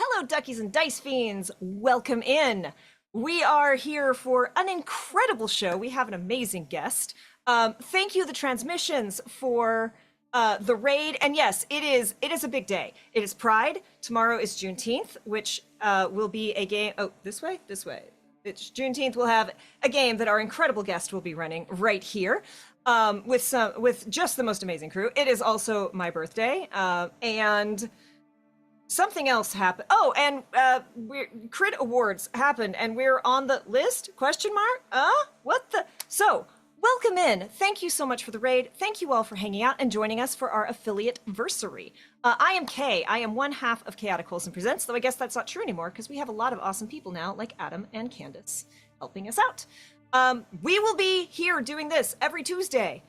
Hello, Duckies and Dice Fiends. Welcome in. We are here for an incredible show. We have an amazing guest. Thank you, the transmissions, for the raid. And yes, it is a big day. It is Pride. Tomorrow is Juneteenth, which will be a game. Oh, this way. It's Juneteenth. We'll have a game that our incredible guest will be running right here. With just the most amazing crew. It is also my birthday, and something else happened. Oh, and Crit Awards happened, and we're on the list? Question mark? What the? So, welcome in. Thank you so much for the raid. Thank you all for hanging out and joining us for our affiliate-versary. I am Kay. I am one half of Chaotic Wholesome Presents, though I guess that's not true anymore, because we have a lot of awesome people now, like Adam and Candace, helping us out. We will be here doing this every Tuesday.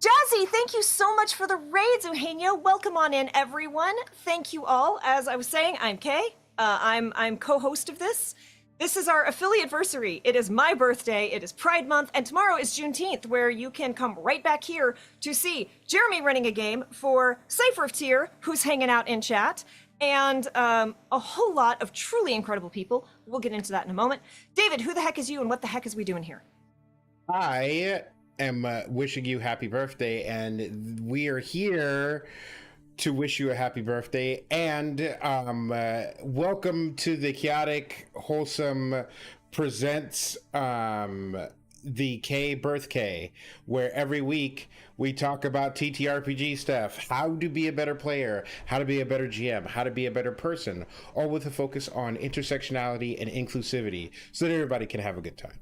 Jazzy, thank you so much for the raids, Eugenio. Welcome on in, everyone. Thank you all. As I was saying, I'm Kay. I'm co-host of this. This is our affiliate anniversary. It is my birthday, it is Pride Month, and tomorrow is Juneteenth, where you can come right back here to see Jeremy running a game for Cypher of Tyr, who's hanging out in chat, and a whole lot of truly incredible people. We'll get into that in a moment. David, who the heck is you, and what the heck is we doing here? I am wishing you happy birthday, and we are here to wish you a happy birthday, and welcome to the Chaotic Wholesome presents the K Birth K, where every week we talk about TTRPG stuff, how to be a better player, how to be a better GM, how to be a better person, all with a focus on intersectionality and inclusivity so that everybody can have a good time.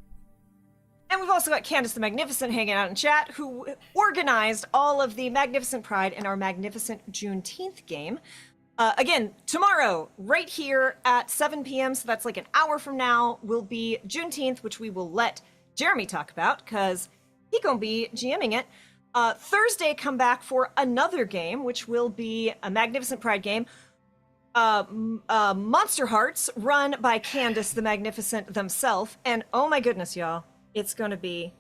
And we've also got Candace the Magnificent hanging out in chat, who organized all of the Magnificent Pride in our Magnificent Juneteenth game. Again, tomorrow, right here at 7 p.m., so that's like an hour from now, will be Juneteenth, which we will let Jeremy talk about, because he gonna be GMing it. Thursday, come back for another game, which will be a Magnificent Pride game. Monster Hearts, run by Candace the Magnificent themselves. And oh my goodness, y'all. It's gonna be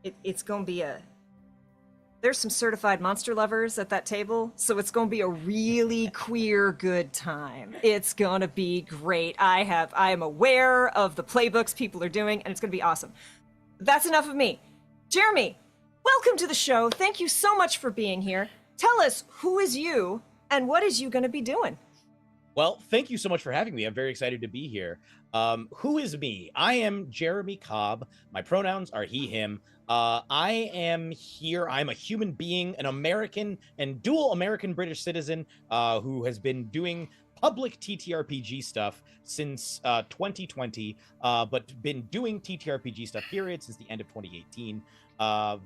there's some certified monster lovers at that table, so it's gonna be a really queer good time. It's gonna be great. I am aware of the playbooks people are doing, and it's gonna be awesome. That's enough of me. Jeremy, welcome to the show. Thank you so much for being here. Tell us, who is you, and what is you gonna be doing? Well, thank you so much for having me. I'm very excited to be here. Who is me? I am Jeremy Cobb. My pronouns are he, him. I am here. I'm a human being, an American and dual American-British citizen who has been doing public TTRPG stuff since 2020, but been doing TTRPG stuff, period, since the end of 2018. I'm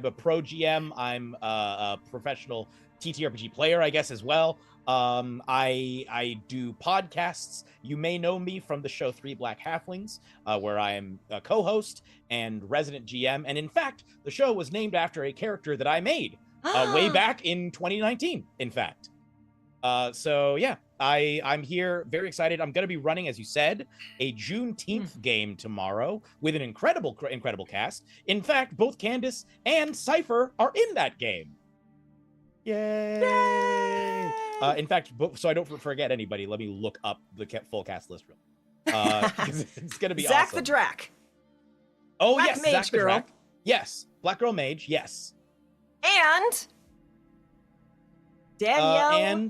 a pro GM. I'm a professional TTRPG player, I guess, as well. I do podcasts. You may know me from the show 3 Black Halflings, where I am a co-host and resident GM. And in fact, the show was named after a character that I made way back in 2019, in fact. So yeah, I'm here, very excited. I'm going to be running, as you said, a Juneteenth game tomorrow with an incredible cast. In fact, both Candace and Cypher are in that game. Yay! Yay! In fact, so I don't forget anybody, let me look up the full cast list real. It's gonna be Zach awesome. the Drac. Oh Black yes, Mage Zach the Girl. Drac. Yes, Black Girl Mage. Yes. And Danielle.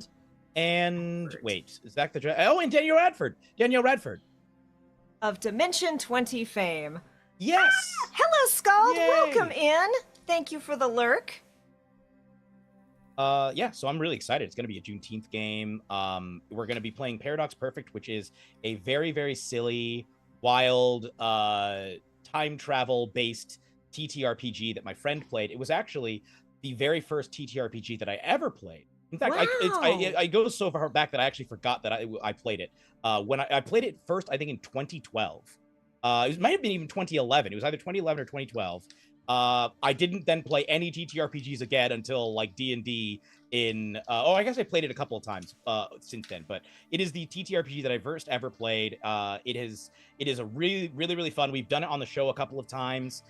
And wait, Zach the Drac. Oh, and Danielle Radford. Danielle Radford Of Dimension 20 fame. Yes. Hello, Scald. Yay. Welcome in. Thank you for the lurk. Yeah, so I'm really excited. It's going to be a Juneteenth game. We're going to be playing Paradox Perfect, which is a very, very silly, wild, time travel based TTRPG that my friend played. It was actually the very first TTRPG that I ever played. In fact, Wow. I go so far back that I actually forgot that I played it. When I played it first, I think in 2012. It might have been even 2011. It was either 2011 or 2012. I didn't then play any TTRPGs again until like D&D in I guess I played it a couple of times since then, but it is the TTRPG that I first ever played. It is a really fun. We've done it on the show a couple of times.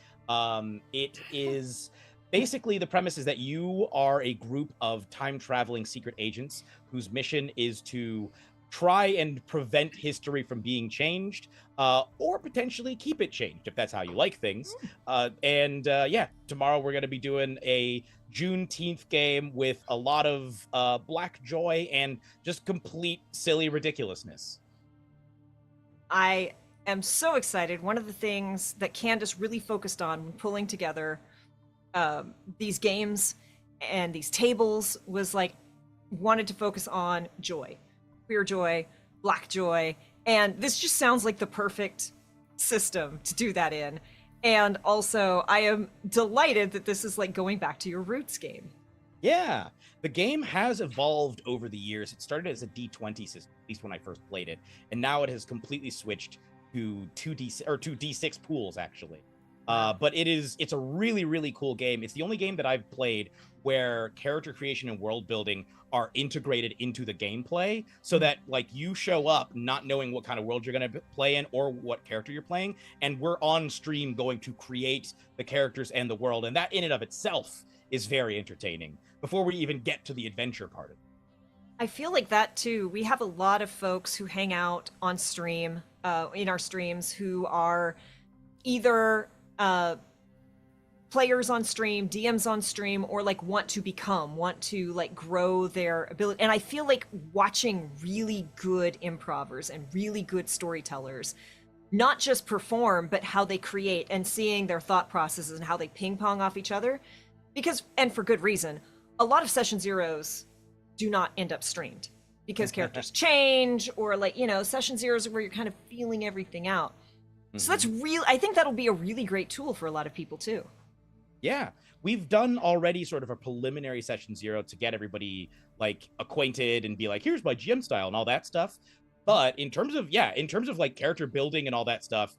It is basically, the premise is that you are a group of time traveling secret agents whose mission is to try and prevent history from being changed, or potentially keep it changed if that's how you like things. Yeah, tomorrow we're going to be doing a Juneteenth game with a lot of black joy and just complete silly ridiculousness. I am so excited. One of the things that Candace really focused on when pulling together these games and these tables was like, wanted to focus on joy. Queer joy, black joy, and this just sounds like the perfect system to do that in. And also, I am delighted that this is like going back to your roots game. Yeah, the game has evolved over the years. It started as a D20 system, at least when I first played it, and now it has completely switched to 2D6 pools actually. But it's a really cool game. It's the only game that I've played where character creation and world building are integrated into the gameplay, so that like you show up not knowing what kind of world you're going to play in or what character you're playing, and we're on stream going to create the characters and the world, and that in and of itself is very entertaining before we even get to the adventure part of it. I feel like that too. We have a lot of folks who hang out on stream, in our streams, who are either players on stream, DMs on stream, or like want to like grow their ability. And I feel like watching really good improvers and really good storytellers, not just perform, but how they create, and seeing their thought processes and how they ping pong off each other. Because, and for good reason, a lot of session zeros do not end up streamed because characters change, or like, session zeros are where you're kind of feeling everything out. So that's real. I think that'll be a really great tool for a lot of people too. Yeah, we've done already sort of a preliminary session zero to get everybody like acquainted and be like, here's my GM style and all that stuff. But in terms of like character building and all that stuff,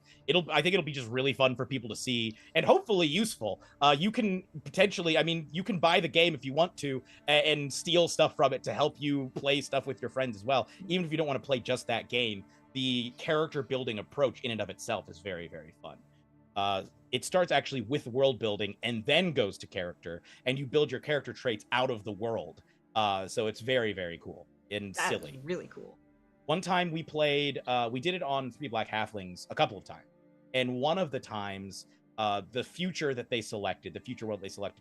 I think it'll be just really fun for people to see and hopefully useful. You can potentially, you can buy the game if you want to and steal stuff from it to help you play stuff with your friends as well. Even if you don't want to play just that game, the character building approach in and of itself is very, very fun. It starts actually with world building and then goes to character, and you build your character traits out of the world. So it's very, very cool and That's silly. Really cool. One time we played, we did it on 3 Black Halflings a couple of times. And one of the times, the future world they selected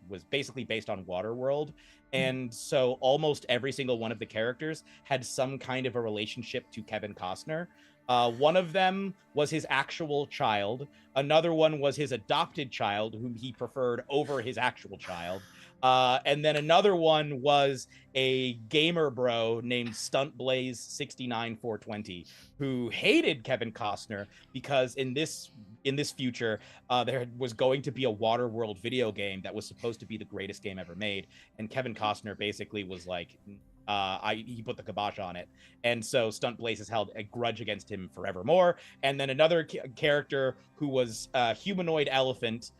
was basically based on Waterworld. And so almost every single one of the characters had some kind of a relationship to Kevin Costner. One of them was his actual child. Another one was his adopted child, whom he preferred over his actual child. And then another one was a gamer bro named StuntBlaze69420, who hated Kevin Costner because in this future, there was going to be a Waterworld video game that was supposed to be the greatest game ever made, and Kevin Costner basically was like, he put the kibosh on it, and so StuntBlaze has held a grudge against him forevermore. And then another character who was a humanoid elephant,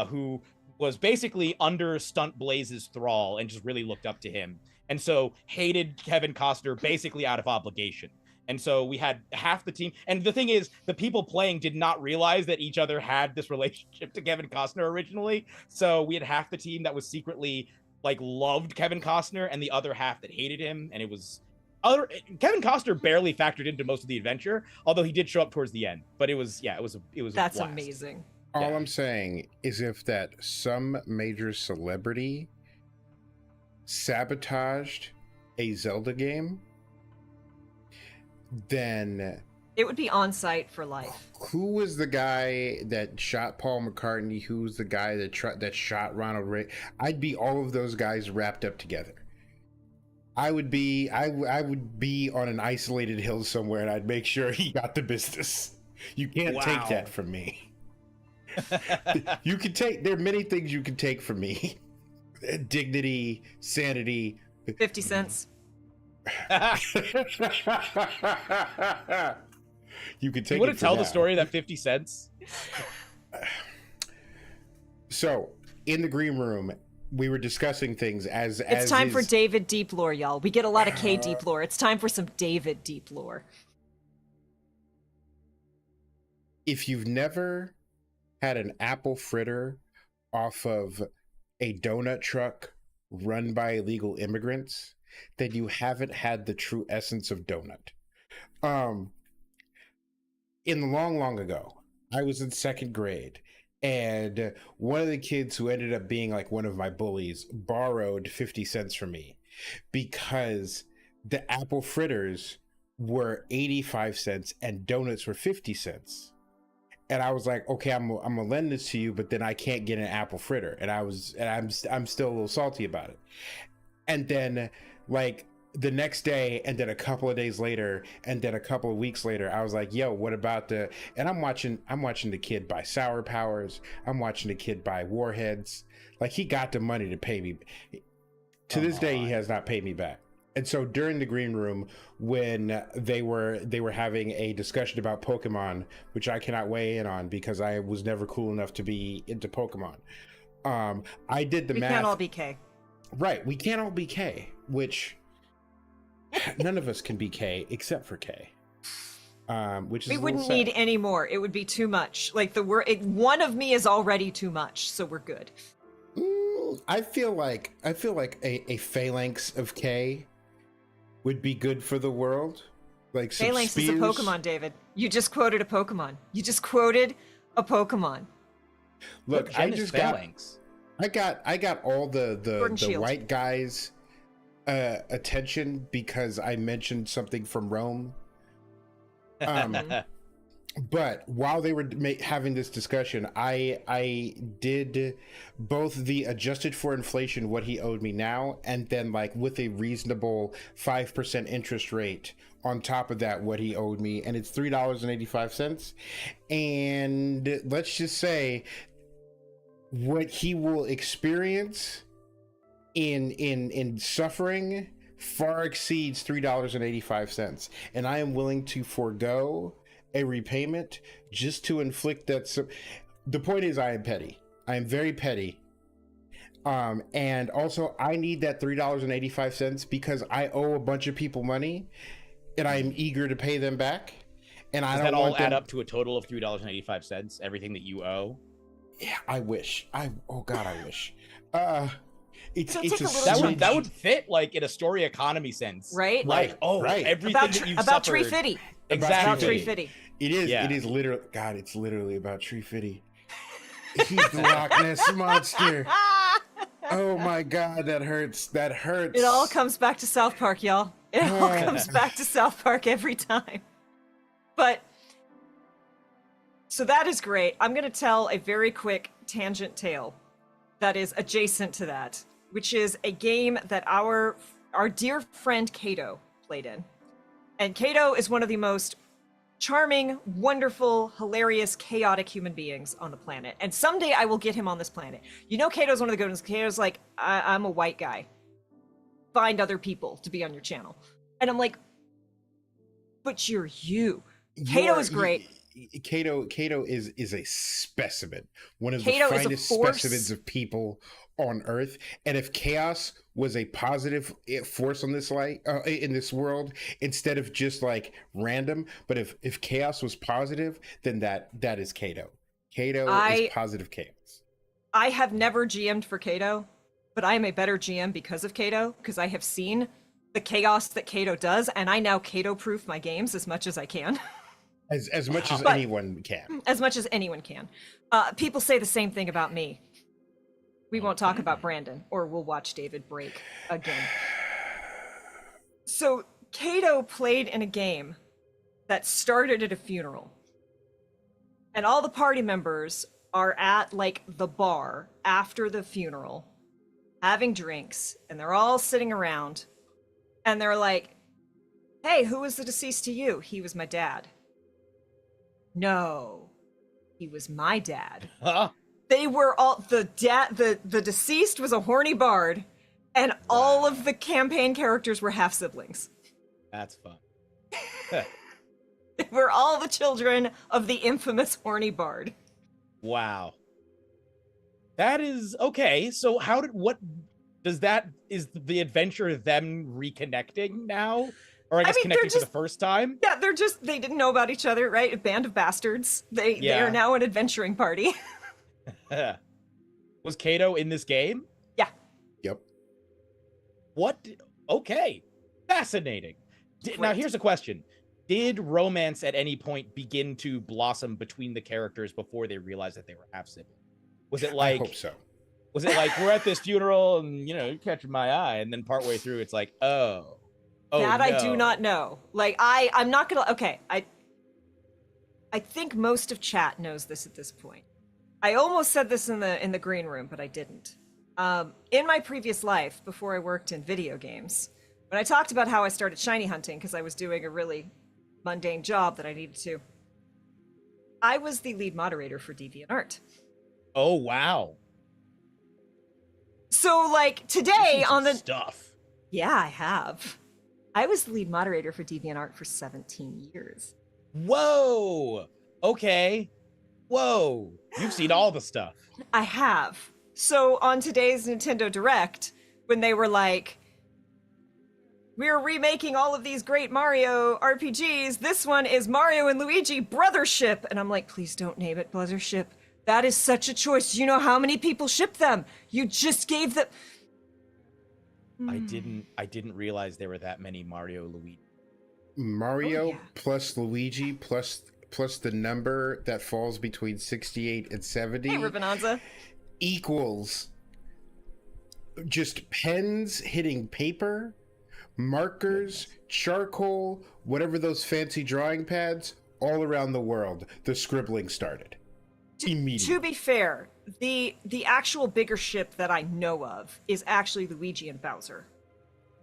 who was basically under StuntBlaze's thrall and just really looked up to him, and so hated Kevin Costner basically out of obligation. And so we had half the team, and the thing is, the people playing did not realize that each other had this relationship to Kevin Costner originally. So we had half the team that was secretly like loved Kevin Costner, and the other half that hated him. And it was Kevin Costner barely factored into most of the adventure, although he did show up towards the end. But it was That's a blast. amazing. All I'm saying is, if that some major celebrity sabotaged a Zelda game, then It would be on site for life. who was the guy that shot Paul McCartney? Who was the guy that shot Ronald Reagan? I'd be all of those guys wrapped up together. I would be on an isolated hill somewhere, and I'd make sure he got the business. You can't take that from me. There are many things you can take from me. Dignity, sanity. 50 cents. You could take. You want it to tell for the that. story of that 50 cents? So in the green room, we were discussing things as It's time for David Deep Lore, y'all. We get a lot of K Deep Lore. It's time for some David Deep Lore. If you've never had an apple fritter off of a donut truck run by illegal immigrants, then you haven't had the true essence of donut. In the long ago, I was in 2nd grade, and one of the kids who ended up being like one of my bullies borrowed 50 cents from me because the apple fritters were 85 cents and donuts were 50 cents. And I was like, okay, I'm gonna lend this to you, but then I can't get an apple fritter. And I'm still a little salty about it. And then like the next day, and then a couple of days later, and then a couple of weeks later, I was like, yo, what about and I'm watching the kid buy Sour Powers. I'm watching the kid buy Warheads. Like, he got the money to pay me. To this day, he has not paid me back. And so during the green room, when they were having a discussion about Pokemon, which I cannot weigh in on because I was never cool enough to be into Pokemon. I did the math. We can't all be K. Right. We can't all be K, which none of us can be K except for K. Which is We a little wouldn't sad. need any more. It would be too much. Like one of me is already too much, so we're good. I feel like a phalanx of K would be good for the world. Like some Phalanx is a spears. Pokemon, David. You just quoted a Pokemon. You just quoted a Pokemon. Look, What I gen is just Phalanx? I got all Sword the and Shield. white guys attention because I mentioned something from Rome. But while they were having this discussion, I did both the adjusted for inflation what he owed me now, and then like with a reasonable 5% interest rate on top of that what he owed me, and it's $3.85. And let's just say what he will experience in suffering far exceeds $3.85, and I am willing to forego a repayment just to inflict that. The point is, I am petty. I am very petty. And also I need that $3.85 because I owe a bunch of people money and I am eager to pay them back. And I Does don't that all want add them... up to a total of $3.85? Everything that you owe? Yeah, I wish. Oh God, I wish. It's So it's take a a little That chunk. would that would fit like in a story economy sense, Right? Like, oh, right. everything About that you've about suffered. Tree Fitty. Exactly. About Tree Fitty. It is. Yeah. It is literally. God, it's literally about Tree Fitty. He's the Loch Ness monster. Oh my God, that hurts. That hurts. It all comes back to South Park, y'all. It all comes back to South Park every time. But so that is great. I'm going to tell a very quick tangent tale that is adjacent to that, which is a game that our dear friend Kato played in. And Kato is one of the most charming, wonderful, hilarious, chaotic human beings on the planet. And someday I will get him on this planet. You know, Kato's one of the good ones. Kato's like, I'm a white guy. Find other people to be on your channel. And I'm like, but you're you. Kato is great. Kato is a specimen. One of Kato the is a finest force. specimens of people on Earth. And if chaos was a positive force on this in this world, instead of just like random, but if chaos was positive, then that is Kato. Kato is positive chaos. I have never GM'd for Kato, but I am a better GM because of Kato, because I have seen the chaos that Kato does, and I now Kato-proof my games as much as I can. As much as But- anyone can. As much as anyone can. People say the same thing about me. We won't talk about Brandon, or we'll watch David break again. So, Kato played in a game that started at a funeral. And all the party members are at, like, the bar after the funeral, having drinks, and they're all sitting around, and they're like, hey, who was the deceased to you? He was my dad. No, he was my dad. Huh? They were all the deceased was a horny bard, and all of the campaign characters were half siblings. That's fun. They were all the children of the infamous horny bard. Wow. That is okay. So is the adventure them reconnecting now? Or I guess mean, connecting they're for the first time? Yeah, they didn't know about each other, right? A band of bastards. They Yeah. are now an adventuring party. Was Kato in this game? Yeah. Yep. What? Okay. Fascinating. Now, Great. here's a question. Did romance at any point begin to blossom between the characters before they realized that they were half siblings? Was it like, I hope so. was it like, we're at this funeral and, you're catching my eye, and then partway through it's like, oh That I do no. not know. Like I'm not gonna. Okay, I think most of chat knows this at this point. I almost said this in the green room, but I didn't. In my previous life, before I worked in video games, when I talked about how I started shiny hunting because I was doing a really mundane job that I needed to, I was the lead moderator for DeviantArt. Oh, wow. So like today You've seen on some the stuff. Yeah, I have. I was the lead moderator for DeviantArt for 17 years. Whoa. Okay. Whoa. You've seen all the stuff. I have. So on today's Nintendo Direct, when they were like, we're remaking all of these great Mario RPGs. This one is Mario and Luigi Brothership. And I'm like, please don't name it Brothership. That is such a choice. Do you know how many people ship them? You just gave them. I didn't realize there were that many Mario Luigi. Mario Oh, yeah. plus Luigi plus the number that falls between 68 and 70 Hey, Rubinanza. equals just pens hitting paper, markers, charcoal, whatever those fancy drawing pads, all around the world. The scribbling started immediately. To be fair, the actual bigger ship that I know of is actually Luigi and Bowser.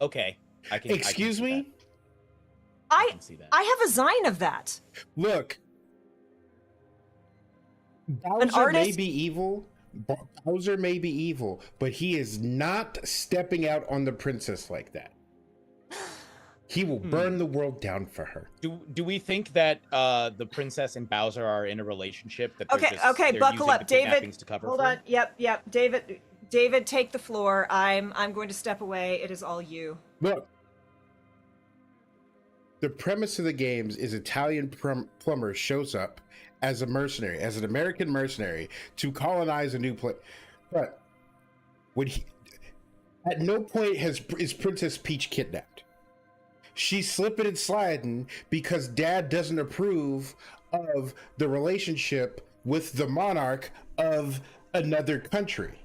Okay, Excuse I can see me? that. I can see that. I have a Zine of that. Look, Bowser may artist- be evil. Bowser may be evil, but he is not stepping out on the princess like that. He will burn the world down for her. Do we think that the princess and Bowser are in a relationship? That Okay, they're buckle using up, the David. kidnappings to cover Hold for? on. Yep. David, take the floor. I'm going to step away. It is all you. Look, the premise of the games is Italian plumber shows up as a mercenary, as an American mercenary, to colonize a new place. But when at no point is Princess Peach kidnapped. She's slipping and sliding because Dad doesn't approve of the relationship with the monarch of another country.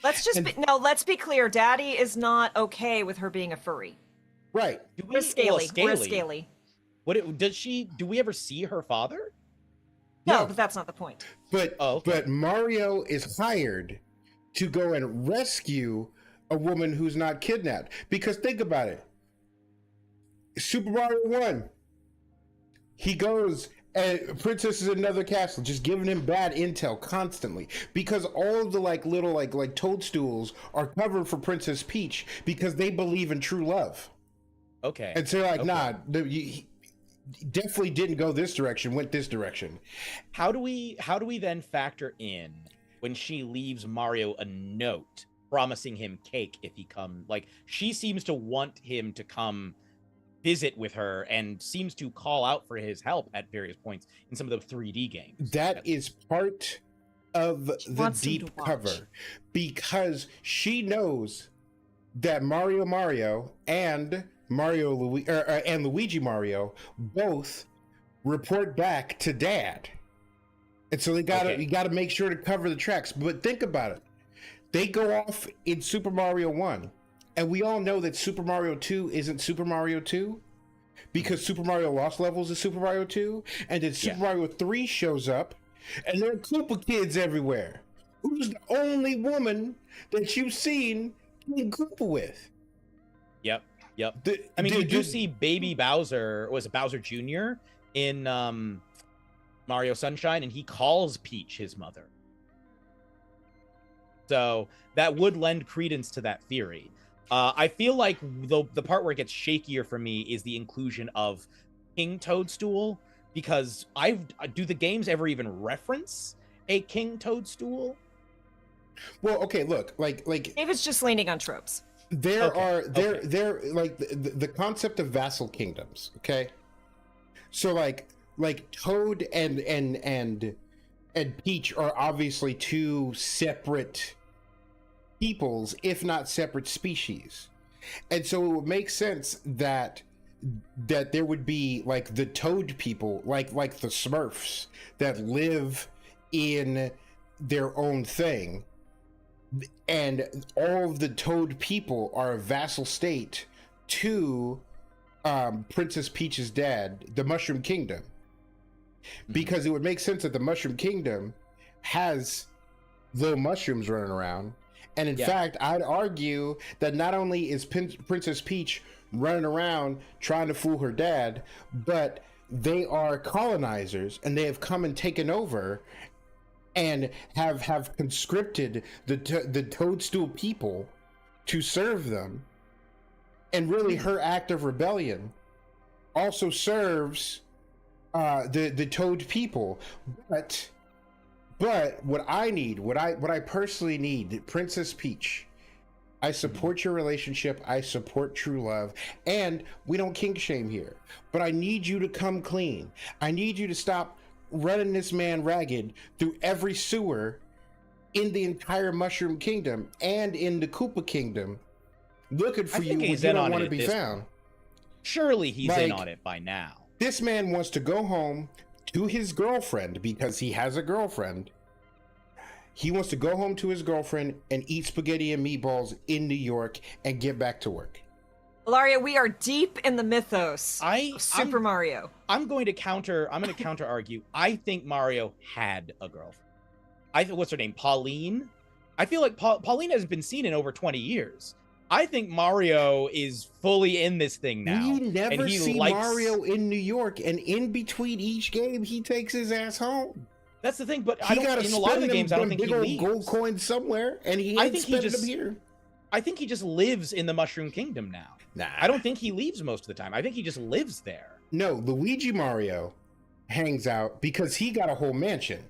Let's be clear. Daddy is not okay with her being a furry. Right. We're scaly. We're scaly. Do we ever see her father? No, No. but that's not the point. But Oh, okay. but Mario is hired to go and rescue a woman who's not kidnapped. Because think about it. Super Mario 1. He goes and Princess is in another castle, just giving him bad intel constantly. Because all of the little toadstools are covered for Princess Peach because they believe in true love. Okay. And so they're like, Okay. nah, he definitely didn't go this direction, went this direction. How do we then factor in when she leaves Mario a note promising him cake if he comes? Like, she seems to want him to come visit with her and seems to call out for his help at various points in some of the 3D games. That is part of the wants him deep to watch. cover because she knows that Mario and Luigi Mario both report back to Dad, and so you gotta make sure to cover the tracks. But think about it: they go off in Super Mario 1, and we all know that Super Mario 2 isn't Super Mario 2 because Super Mario Lost Levels is Super Mario 2, and then Super Mario 3 shows up, and there are Koopa kids everywhere. Who's the only woman that you've seen playing Koopa with? Yep. You do see Baby Bowser, was it Bowser Jr. in Mario Sunshine, and he calls Peach his mother. So that would lend credence to that theory. I feel like the part where it gets shakier for me is the inclusion of King Toadstool, because do the games ever even reference a King Toadstool? Well, okay, look, like David's just leaning on tropes. there like the concept of vassal kingdoms, okay? So like Toad and Peach are obviously two separate peoples, if not separate species. And so it would make sense that there would be like the Toad people, like the Smurfs that live in their own thing. And all of the Toad people are a vassal state to Princess Peach's dad, the Mushroom Kingdom. Because it would make sense that the Mushroom Kingdom has little mushrooms running around. And in fact, I'd argue that not only is Princess Peach running around trying to fool her dad, but they are colonizers and they have come and taken over and have conscripted the Toadstool people to serve them. And really her act of rebellion also serves the Toad people. But what I personally need, Princess Peach I support your relationship. I support true love. And we don't kink shame here. But I need you to come clean. I need you to stop running this man ragged through every sewer in the entire Mushroom Kingdom and in the Koopa Kingdom, looking for you when you don't want to be found. Surely he's Like, in on it by now. This man wants to go home to his girlfriend because he has a girlfriend. He wants to go home to his girlfriend and eat spaghetti and meatballs in New York and get back to work. Ilaria, we are deep in the mythos of Super Mario. I'm going to counter argue. I think Mario had a girlfriend. I think, what's her name? Pauline? I feel like Pauline hasn't been seen in over 20 years. I think Mario is fully in this thing now. We never see Mario in New York, and in between each game, he takes his ass home. That's the thing, but In a lot of the games, I don't think he leaves. Gold coins somewhere, and he ain't spending them here. I think he just lives in the Mushroom Kingdom now. Nah. I don't think he leaves most of the time. I think he just lives there. No, Luigi Mario hangs out because he got a whole mansion.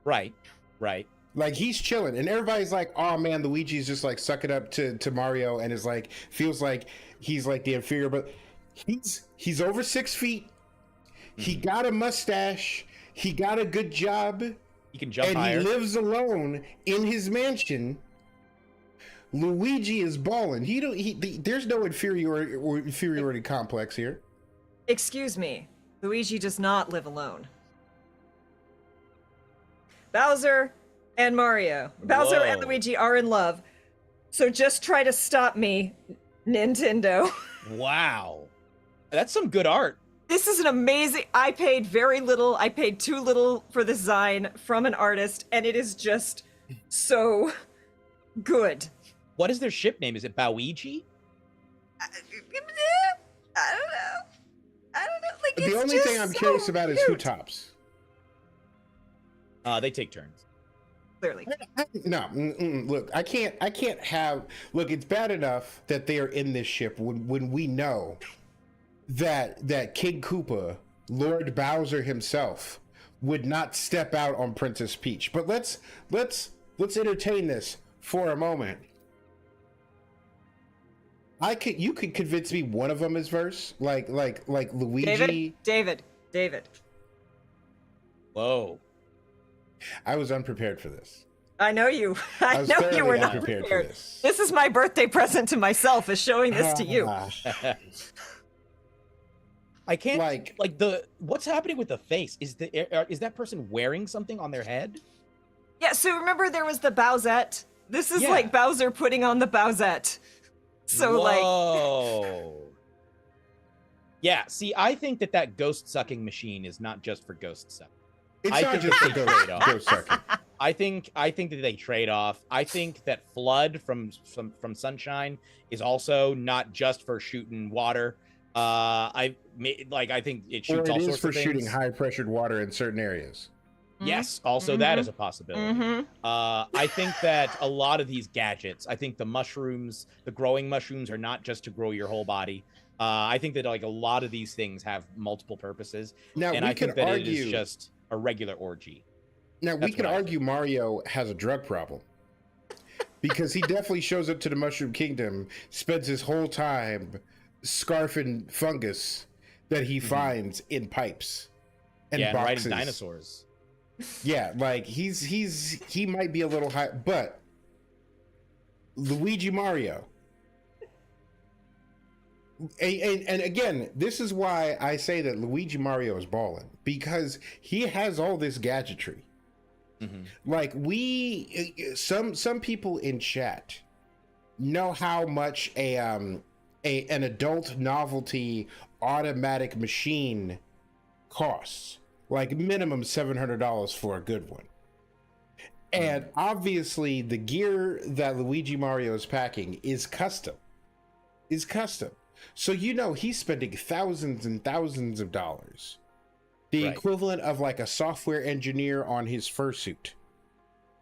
Right. Like, he's chilling, and everybody's like, oh man, Luigi's just like sucking up to Mario and is like, feels like he's like the inferior, but he's over 6 feet. He got a mustache. He got a good job. He can jump and higher. He lives alone in his mansion. Luigi is balling. There's no inferiority complex here. Excuse me. Luigi does not live alone. Bowser and Mario. Bowser and Luigi are in love. So just try to stop me, Nintendo. Wow. That's some good art. This is an amazing... I paid very little. I paid too little for the design from an artist, and it is just so good. What is their ship name? Is it Bowigi? I don't know. Like, The only thing I'm curious about is who tops. They take turns. Clearly. No, look, I can't have. Look, it's bad enough that they are in this ship when we know that King Koopa, Lord Bowser himself, would not step out on Princess Peach. But let's entertain this for a moment. You could convince me one of them is verse, like Luigi. David. Whoa. I was unprepared for this. I know you. I know you were not prepared for this. This is my birthday present to myself, is showing this to you. I can't what's happening with the face? Is that person wearing something on their head? Yeah, so remember there was the Bowsette? This is like Bowser putting on the Bowsette. So Whoa. Yeah, see, I think that ghost sucking machine is not just for ghost sucking. It's not just for ghost sucking. I think that they trade off. I think that Flood from Sunshine is also not just for shooting water. I think it shoots all sorts of things. Or it is for shooting high pressured water in certain areas. Yes, also that is a possibility. I think that a lot of these gadgets, I think the mushrooms, the growing mushrooms, are not just to grow your whole body. I think that like a lot of these things have multiple purposes. Now, and I think that it is just a regular orgy. Now, we could argue Mario has a drug problem. Because he definitely shows up to the Mushroom Kingdom, spends his whole time scarfing fungus that he finds in pipes and boxes. Riding dinosaurs. Yeah, like he might be a little high, but Luigi Mario. And again, this is why I say that Luigi Mario is balling, because he has all this gadgetry. Like some people in chat know how much an adult novelty automatic machine costs. Like minimum $700 for a good one. And obviously the gear that Luigi Mario is packing is custom. So he's spending thousands and thousands of dollars. The equivalent of like a software engineer on his fursuit.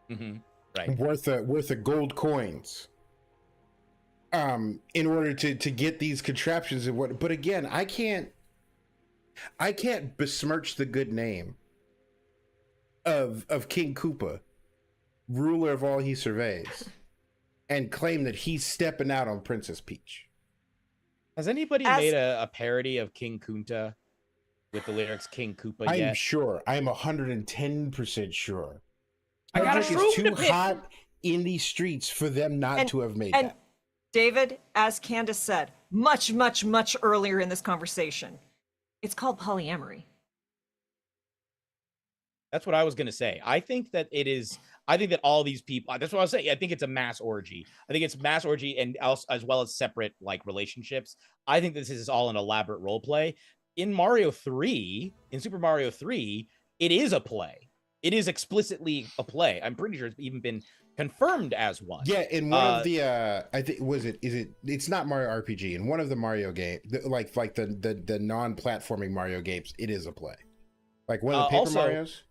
Right. Worth of gold coins. In order to get these contraptions and what, but again, I can't besmirch the good name of King Koopa, ruler of all he surveys, and claim that he's stepping out on Princess Peach. Has anybody As- made a parody of King Kunta with the lyrics King Koopa I'm yet? sure. I'm 110% sure. I gotta It's prove too it a bit. hot in these streets for them not to have made and that. David, as Candace said, much, much, much earlier in this conversation, it's called polyamory. That's what I was going to say. I think that all these people, that's what I was saying. I think it's a mass orgy. I think it's mass orgy and also, as well as separate like relationships. I think this is all an elaborate role play. In Super Mario 3, it is a play. It is explicitly a play. I'm pretty sure it's even been confirmed as one. Yeah, in one of the I think it's not Mario RPG. In one of the Mario game, like the non-platforming Mario games, it is a play. Like one of the Paper also, Marios?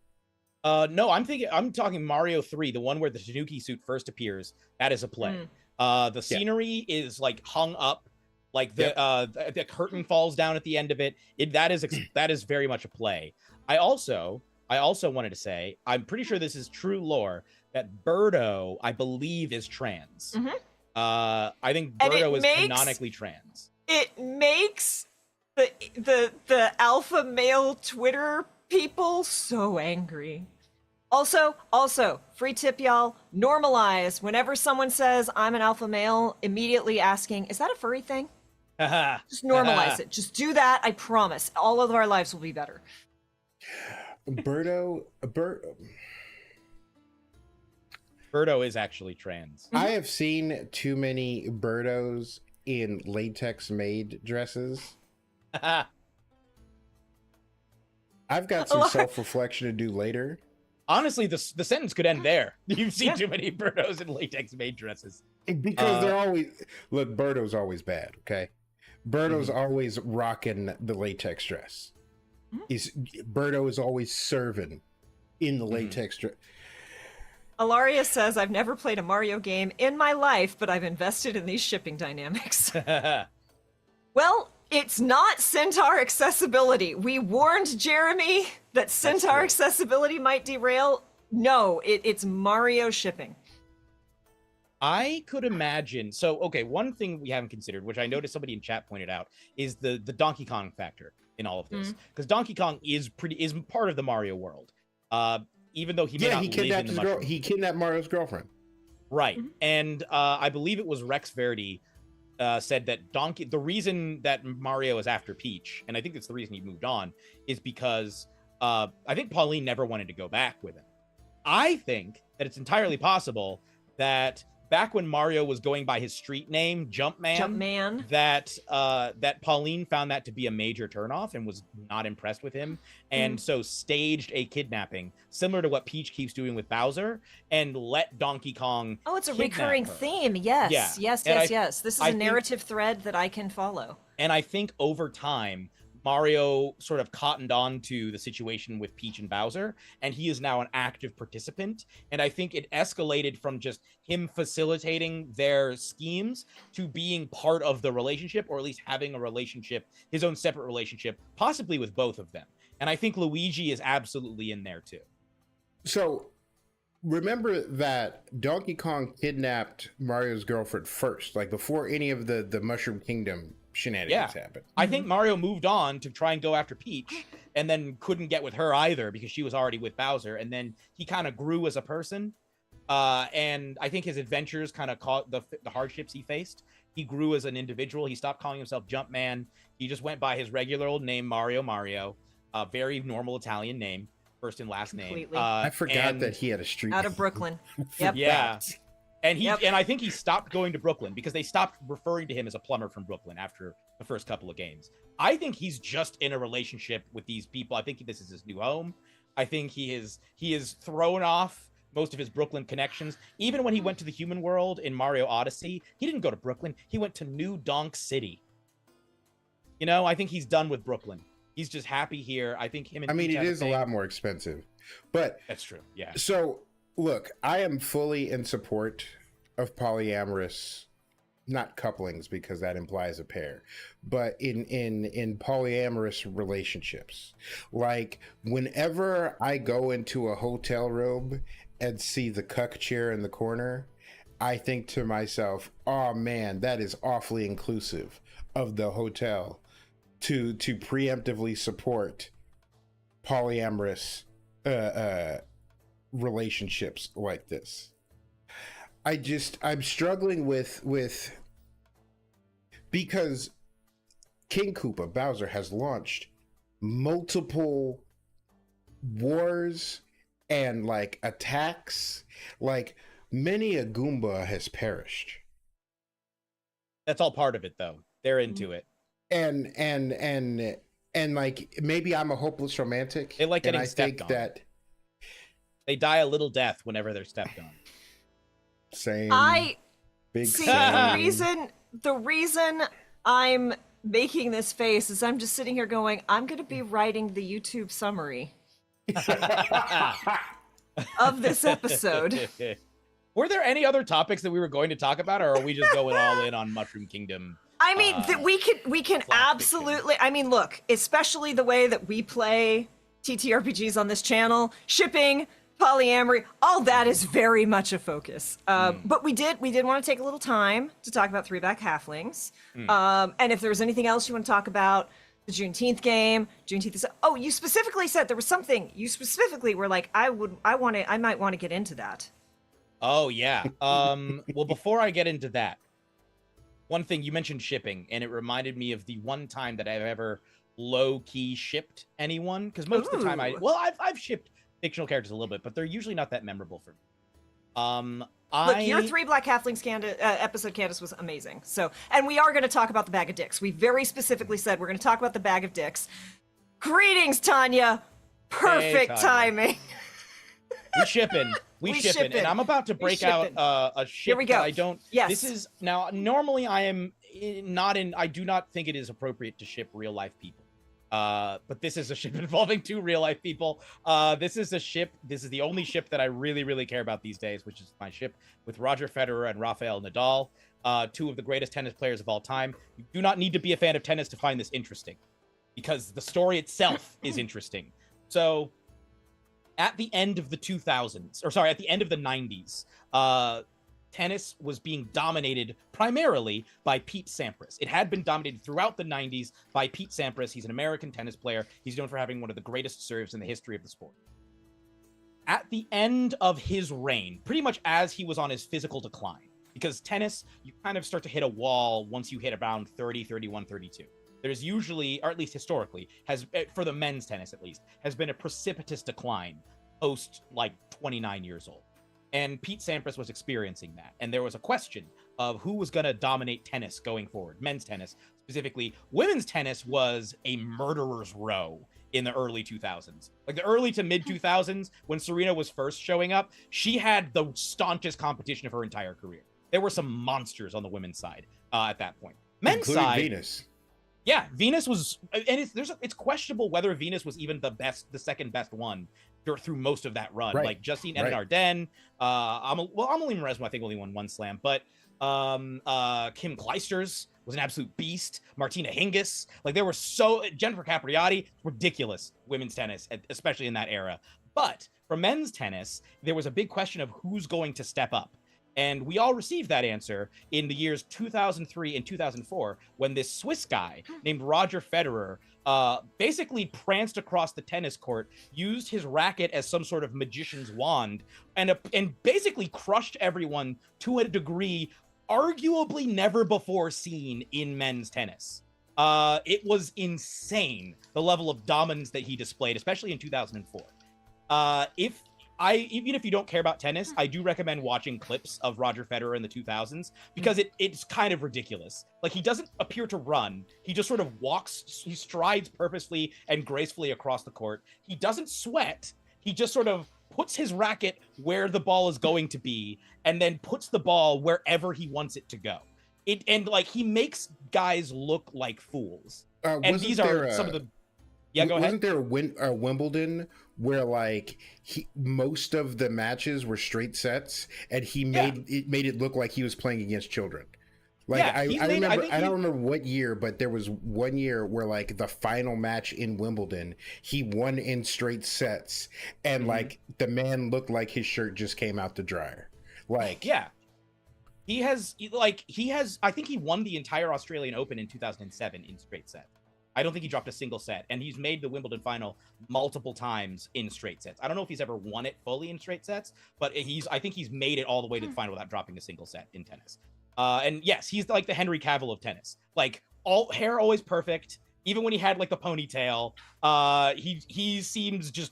No, I'm talking Mario 3, the one where the Tanuki suit first appears. That is a play. The scenery is like hung up, like the curtain falls down at the end of it. That is very much a play. I also wanted to say, I'm pretty sure this is true lore, that Birdo, I believe, is trans. I think Birdo is canonically trans. It makes the alpha male Twitter people so angry. Also, free tip, y'all. Normalize whenever someone says I'm an alpha male, immediately asking, is that a furry thing? Just normalize it. Just do that. I promise. All of our lives will be better. Birdo is actually trans. I have seen too many Birdos in latex maid dresses. I've got some self-reflection to do later. Honestly, the sentence could end there. You've seen too many Birdos in latex maid dresses. Because they're always... Look, Birdo's always bad, okay? Birdo's always rocking the latex dress. Birdo is always serving in the latex dress. Alaria says, I've never played a Mario game in my life, but I've invested in these shipping dynamics. Well, it's not Centaur accessibility. We warned Jeremy that Centaur accessibility might derail. No, it's Mario shipping. I could imagine. So, okay, one thing we haven't considered, which I noticed somebody in chat pointed out, is the Donkey Kong factor in all of this. Because Donkey Kong is part of the Mario world. Even though he may not live in the mushroom. He kidnapped Mario's girlfriend. Right. And I believe it was Rex Verdi said that the reason that Mario is after Peach, and I think it's the reason he moved on, is because I think Pauline never wanted to go back with him. I think that it's entirely possible that back when Mario was going by his street name, Jumpman, that Pauline found that to be a major turnoff and was not impressed with him, and so staged a kidnapping similar to what Peach keeps doing with Bowser, and let Donkey Kong. Oh, it's a recurring theme. Yes, yes. This is a narrative thread that I can follow. And I think over time, Mario sort of cottoned on to the situation with Peach and Bowser, and he is now an active participant. And I think it escalated from just him facilitating their schemes to being part of the relationship, or at least having a relationship, his own separate relationship, possibly with both of them. And I think Luigi is absolutely in there too. So remember that Donkey Kong kidnapped Mario's girlfriend first, like before any of the Mushroom Kingdom shenanigans happened. I think Mario moved on to try and go after Peach, and then couldn't get with her either because she was already with Bowser, and then he kind of grew as a person, and I think his adventures kind of caught the hardships he faced. He grew as an individual. He stopped calling himself Jumpman. He just went by his regular old name, Mario, a very normal Italian name, first and last name. I forgot that he had a street out name. of Brooklyn. Yep. Yeah. And and I think he stopped going to Brooklyn because they stopped referring to him as a plumber from Brooklyn after the first couple of games. I think he's just in a relationship with these people. I think this is his new home. I think he is thrown off most of his Brooklyn connections. Even when he went to the human world in Mario Odyssey, he didn't go to Brooklyn. He went to New Donk City. You know, I think he's done with Brooklyn. He's just happy here. I think him and Peach it is a lot more expensive, but that's true. Yeah. So look, I am fully in support of polyamorous, not couplings because that implies a pair, but in polyamorous relationships. Like whenever I go into a hotel room and see the cuck chair in the corner, I think to myself, oh man, that is awfully inclusive of the hotel to preemptively support polyamorous relationships like this. I'm struggling with because King Koopa Bowser has launched multiple wars and like attacks, like many a Goomba has perished. That's all part of it, though. They're into it. And like maybe I'm a hopeless romantic. They like getting and I stepped think on. that They die a little death whenever they're stepped on. same big See, same. the reason I'm making this face is I'm just sitting here going, I'm going to be writing the YouTube summary of this episode. Were there any other topics that we were going to talk about, or are we just going all in on Mushroom Kingdom? I mean, we can absolutely. I mean, look, especially the way that we play TTRPGs on this channel, shipping, polyamory, all that is very much a focus. But we did want to take a little time to talk about Three Black Halflings. And if there's anything else you want to talk about, the Juneteenth game, Juneteenth is. Oh, you specifically said there was something. You specifically were like, I might want to get into that. Oh yeah. Well, before I get into that, one thing you mentioned shipping, and it reminded me of the one time that I've ever low-key shipped anyone. Because most of the time I've shipped fictional characters a little bit, but they're usually not that memorable for me. Look, your Three Black Halflings episode, Candace, was amazing. So, and we are going to talk about the bag of dicks. We very specifically said we're going to talk about the bag of dicks. Greetings, Tanya. Perfect Tanya. timing. We shipping. We shipping. And I'm about to break out a ship. Here we go. That I don't. Yes. This is now. Normally, I am not in. I do not think it is appropriate to ship real life people. But this is a ship involving two real life people. This is a ship. This is the only ship that I really, really care about these days, which is my ship with Roger Federer and Rafael Nadal, two of the greatest tennis players of all time. You do not need to be a fan of tennis to find this interesting, because the story itself is interesting. So, at the end of the 2000s, or sorry, at the end of the 90s, tennis was being dominated primarily by Pete Sampras. It had been dominated throughout the 90s by Pete Sampras. He's an American tennis player. He's known for having one of the greatest serves in the history of the sport. At the end of his reign, pretty much as he was on his physical decline, because tennis, you kind of start to hit a wall once you hit around 30, 31, 32. There's usually, or at least historically, for the men's tennis at least, has been a precipitous decline post like 29 years old. And Pete Sampras was experiencing that. And there was a question of who was going to dominate tennis going forward. Men's tennis, specifically. Women's tennis was a murderer's row in the early 2000s. Like the early to mid 2000s, when Serena was first showing up, she had the staunchest competition of her entire career. There were some monsters on the women's side at that point. Men's including side, Venus. Yeah, Venus was, and it's questionable whether Venus was even the second best one through most of that run. Right. Like Justine Arden, Amelie Mauresmo, I think only won one slam, but Kim Clijsters was an absolute beast. Martina Hingis, like there were Jennifer Capriati, ridiculous women's tennis, especially in that era. But for men's tennis, there was a big question of who's going to step up. And we all received that answer in the years 2003 and 2004 when this Swiss guy named Roger Federer basically pranced across the tennis court, used his racket as some sort of magician's wand, and basically crushed everyone to a degree arguably never before seen in men's tennis. It was insane, the level of dominance that he displayed, especially in 2004. Even if you don't care about tennis, I do recommend watching clips of Roger Federer in the 2000s because it's kind of ridiculous. Like he doesn't appear to run. He just sort of he strides purposefully and gracefully across the court. He doesn't sweat. He just sort of puts his racket where the ball is going to be and then puts the ball wherever he wants it to go. And he makes guys look like fools. And these are some of the... Yeah, go ahead. Wasn't there a Wimbledon where most of the matches were straight sets, and he made it look like he was playing against children? I don't remember what year, but there was one year where the final match in Wimbledon, he won in straight sets, and the man looked like his shirt just came out the dryer. I think he won the entire Australian Open in 2007 in straight set. I don't think he dropped a single set, and he's made the Wimbledon final multiple times in straight sets. I don't know if he's ever won it fully in straight sets, but I think he's made it all the way to the final without dropping a single set in tennis. And yes, he's like the Henry Cavill of tennis. Like, all hair always perfect, even when he had like the ponytail. He seems just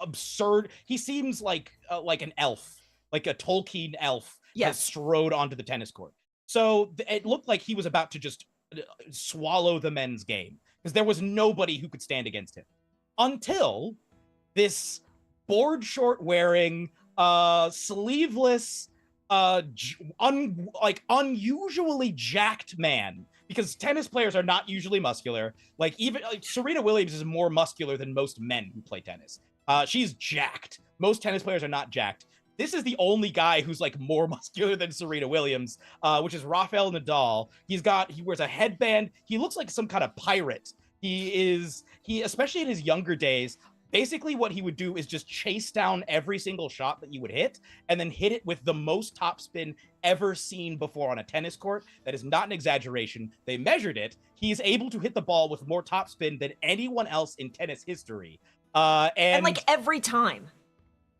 absurd. He seems like an elf, like a Tolkien elf, has strode onto the tennis court. So it looked like he was about to just swallow the men's game, because there was nobody who could stand against him until this board short wearing, sleeveless, unusually jacked man, because tennis players are not usually muscular. Like, even Serena Williams is more muscular than most men who play tennis. She's jacked. Most tennis players are not jacked. This is the only guy who's like more muscular than Serena Williams, which is Rafael Nadal. He wears a headband. He looks like some kind of pirate. He especially in his younger days, basically what he would do is just chase down every single shot that you would hit and then hit it with the most topspin ever seen before on a tennis court. That is not an exaggeration. They measured it. He's able to hit the ball with more topspin than anyone else in tennis history. And like every time.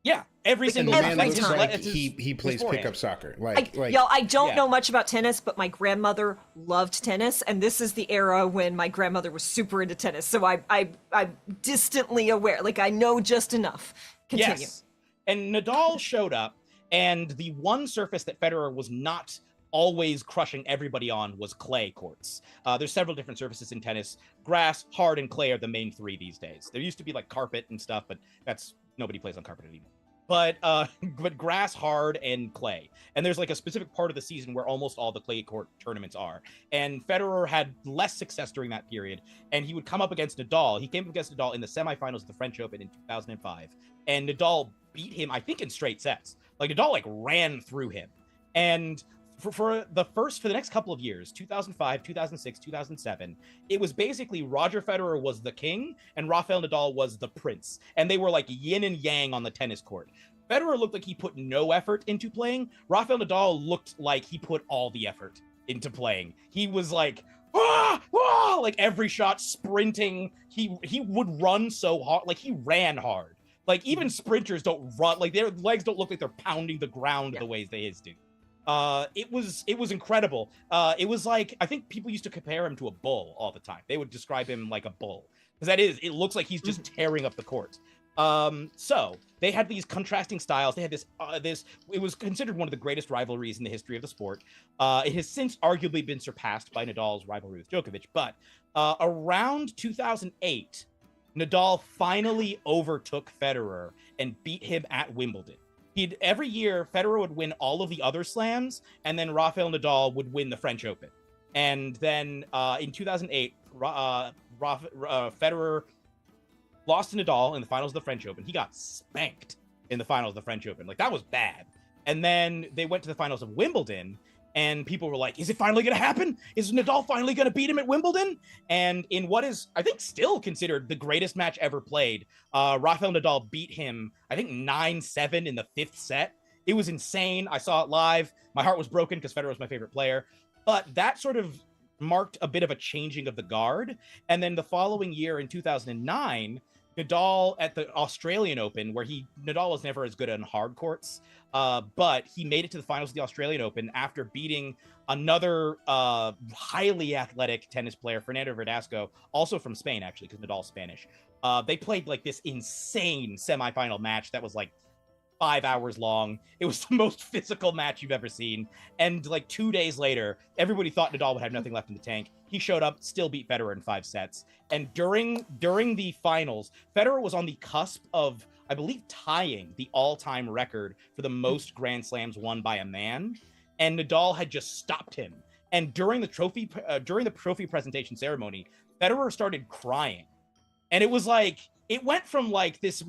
Yeah, every single time. Like he plays pickup soccer. Y'all, I don't know much about tennis, but my grandmother loved tennis, and this is the era when my grandmother was super into tennis. So I'm distantly aware. Like, I know just enough. Continue. Yes. And Nadal showed up, and the one surface that Federer was not always crushing everybody on was clay courts. There's several different surfaces in tennis. Grass, hard, and clay are the main three these days. There used to be like carpet and stuff, but nobody plays on carpet anymore. But grass, hard, and clay. And there's like a specific part of the season where almost all the clay court tournaments are. And Federer had less success during that period, and he would come up against Nadal. He came up against Nadal in the semifinals of the French Open in 2005, and Nadal beat him, I think, in straight sets. Like, Nadal like ran through him. And for the next couple of years, 2005, 2006, 2007, it was basically Roger Federer was the king and Rafael Nadal was the prince. And they were like yin and yang on the tennis court. Federer looked like he put no effort into playing. Rafael Nadal looked like he put all the effort into playing. He was like, like every shot sprinting. He would run so hard. Like, he ran hard. Like, even sprinters don't run. Like, their legs don't look like they're pounding the ground the ways they his do. It was incredible. It was like, I think people used to compare him to a bull all the time. They would describe him like a bull, because it looks like he's just tearing up the court. So they had these contrasting styles. They had it was considered one of the greatest rivalries in the history of the sport. It has since arguably been surpassed by Nadal's rivalry with Djokovic, but around 2008, Nadal finally overtook Federer and beat him at Wimbledon. Every year, Federer would win all of the other slams, and then Rafael Nadal would win the French Open. And then in 2008, Federer lost to Nadal in the finals of the French Open. He got spanked in the finals of the French Open. Like, that was bad. And then they went to the finals of Wimbledon, and people were like, is it finally going to happen? Is Nadal finally going to beat him at Wimbledon? And in what is, I think, still considered the greatest match ever played, Rafael Nadal beat him, I think, 9-7 in the fifth set. It was insane. I saw it live. My heart was broken because Federer was my favorite player. But that sort of marked a bit of a changing of the guard. And then the following year, in 2009, Nadal at the Australian Open, where Nadal was never as good on hard courts, but he made it to the finals of the Australian Open after beating another highly athletic tennis player, Fernando Verdasco, also from Spain, actually, because Nadal's Spanish. They played like this insane semifinal match that was like 5 hours long. It was the most physical match you've ever seen. And like 2 days later, everybody thought Nadal would have nothing left in the tank. He showed up, still beat Federer in 5 sets. And during the finals, Federer was on the cusp of, I believe, tying the all-time record for the most Grand Slams won by a man. And Nadal had just stopped him. And during the trophy presentation ceremony, Federer started crying. And it was like, it went from like this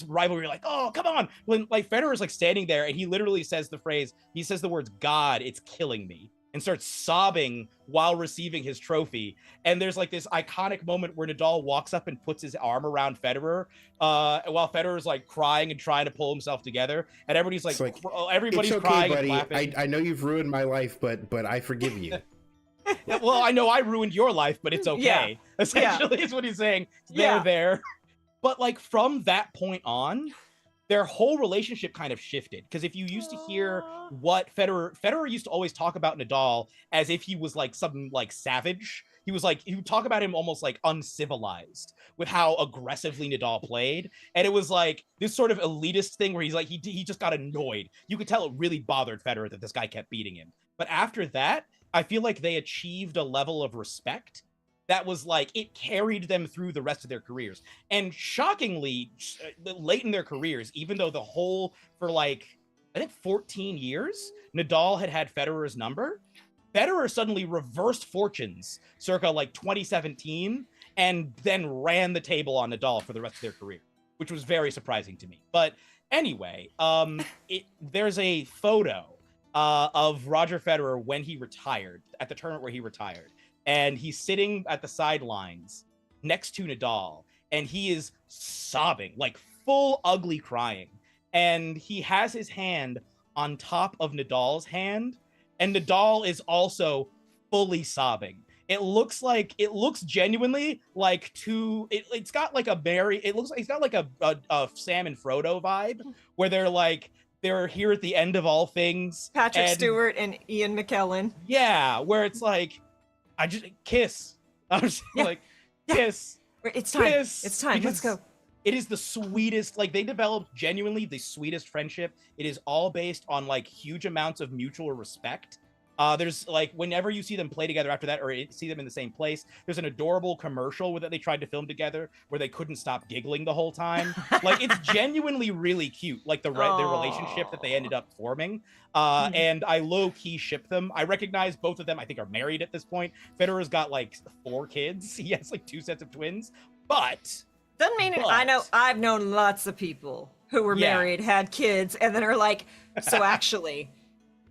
rivalry, like, oh, come on, when like Federer's like standing there and he literally says the words, God, it's killing me. and starts sobbing while receiving his trophy. And there's like this iconic moment where Nadal walks up and puts his arm around Federer, while Federer's like crying and trying to pull himself together. And everybody's like everybody's it's okay, crying buddy. and laughing. I know you've ruined my life, but I forgive you. Well, I know I ruined your life, but it's okay. Essentially, is what he's saying. They're there. But like from that point on, their whole relationship kind of shifted. Because if you used to hear what Federer used to always talk about Nadal as if he was like some like savage. He would talk about him almost like uncivilized with how aggressively Nadal played. And it was like this sort of elitist thing where he's like, he just got annoyed. You could tell it really bothered Federer that this guy kept beating him. But after that, I feel like they achieved a level of respect that was like, it carried them through the rest of their careers. And shockingly, late in their careers, even though for like, I think 14 years, Nadal had Federer's number, Federer suddenly reversed fortunes circa like 2017 and then ran the table on Nadal for the rest of their career, which was very surprising to me. But anyway, there's a photo of Roger Federer when he retired, at the tournament where he retired. And he's sitting at the sidelines next to Nadal, and he is sobbing, like full ugly crying. And he has his hand on top of Nadal's hand, and Nadal is also fully sobbing. It looks genuinely like it's got like it's got like a Sam and Frodo vibe, where they're here at the end of all things. Patrick Stewart and Ian McKellen. Yeah, where it's like, I just kiss. I'm just like, kiss. It's time. Kiss. It's time. Let's go. It is the sweetest, like they developed genuinely the sweetest friendship. It is all based on like huge amounts of mutual respect. There's like, whenever you see them play together after that, or see them in the same place, there's an adorable commercial that they tried to film together where they couldn't stop giggling the whole time. Like, it's genuinely really cute, like their relationship that they ended up forming. And I low-key ship them. I recognize both of them, I think, are married at this point. Federer's got like 4 kids. He has like 2 sets of twins. But doesn't mean I've known lots of people who were married, had kids, and then are like, so actually,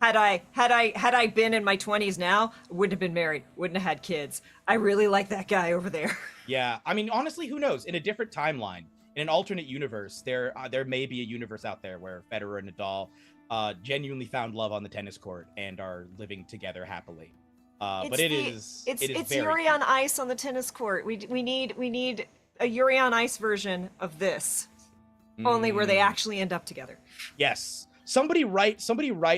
had I been in my 20s now, wouldn't have been married, wouldn't have had kids. I really like that guy over there. Yeah, I mean, honestly, who knows? In a different timeline, in an alternate universe, there may be a universe out there where Federer and Nadal genuinely found love on the tennis court and are living together happily. But it's Yuri on Ice on the tennis court. We need a Yuri on Ice version of this, only where they actually end up together. Yes. Somebody write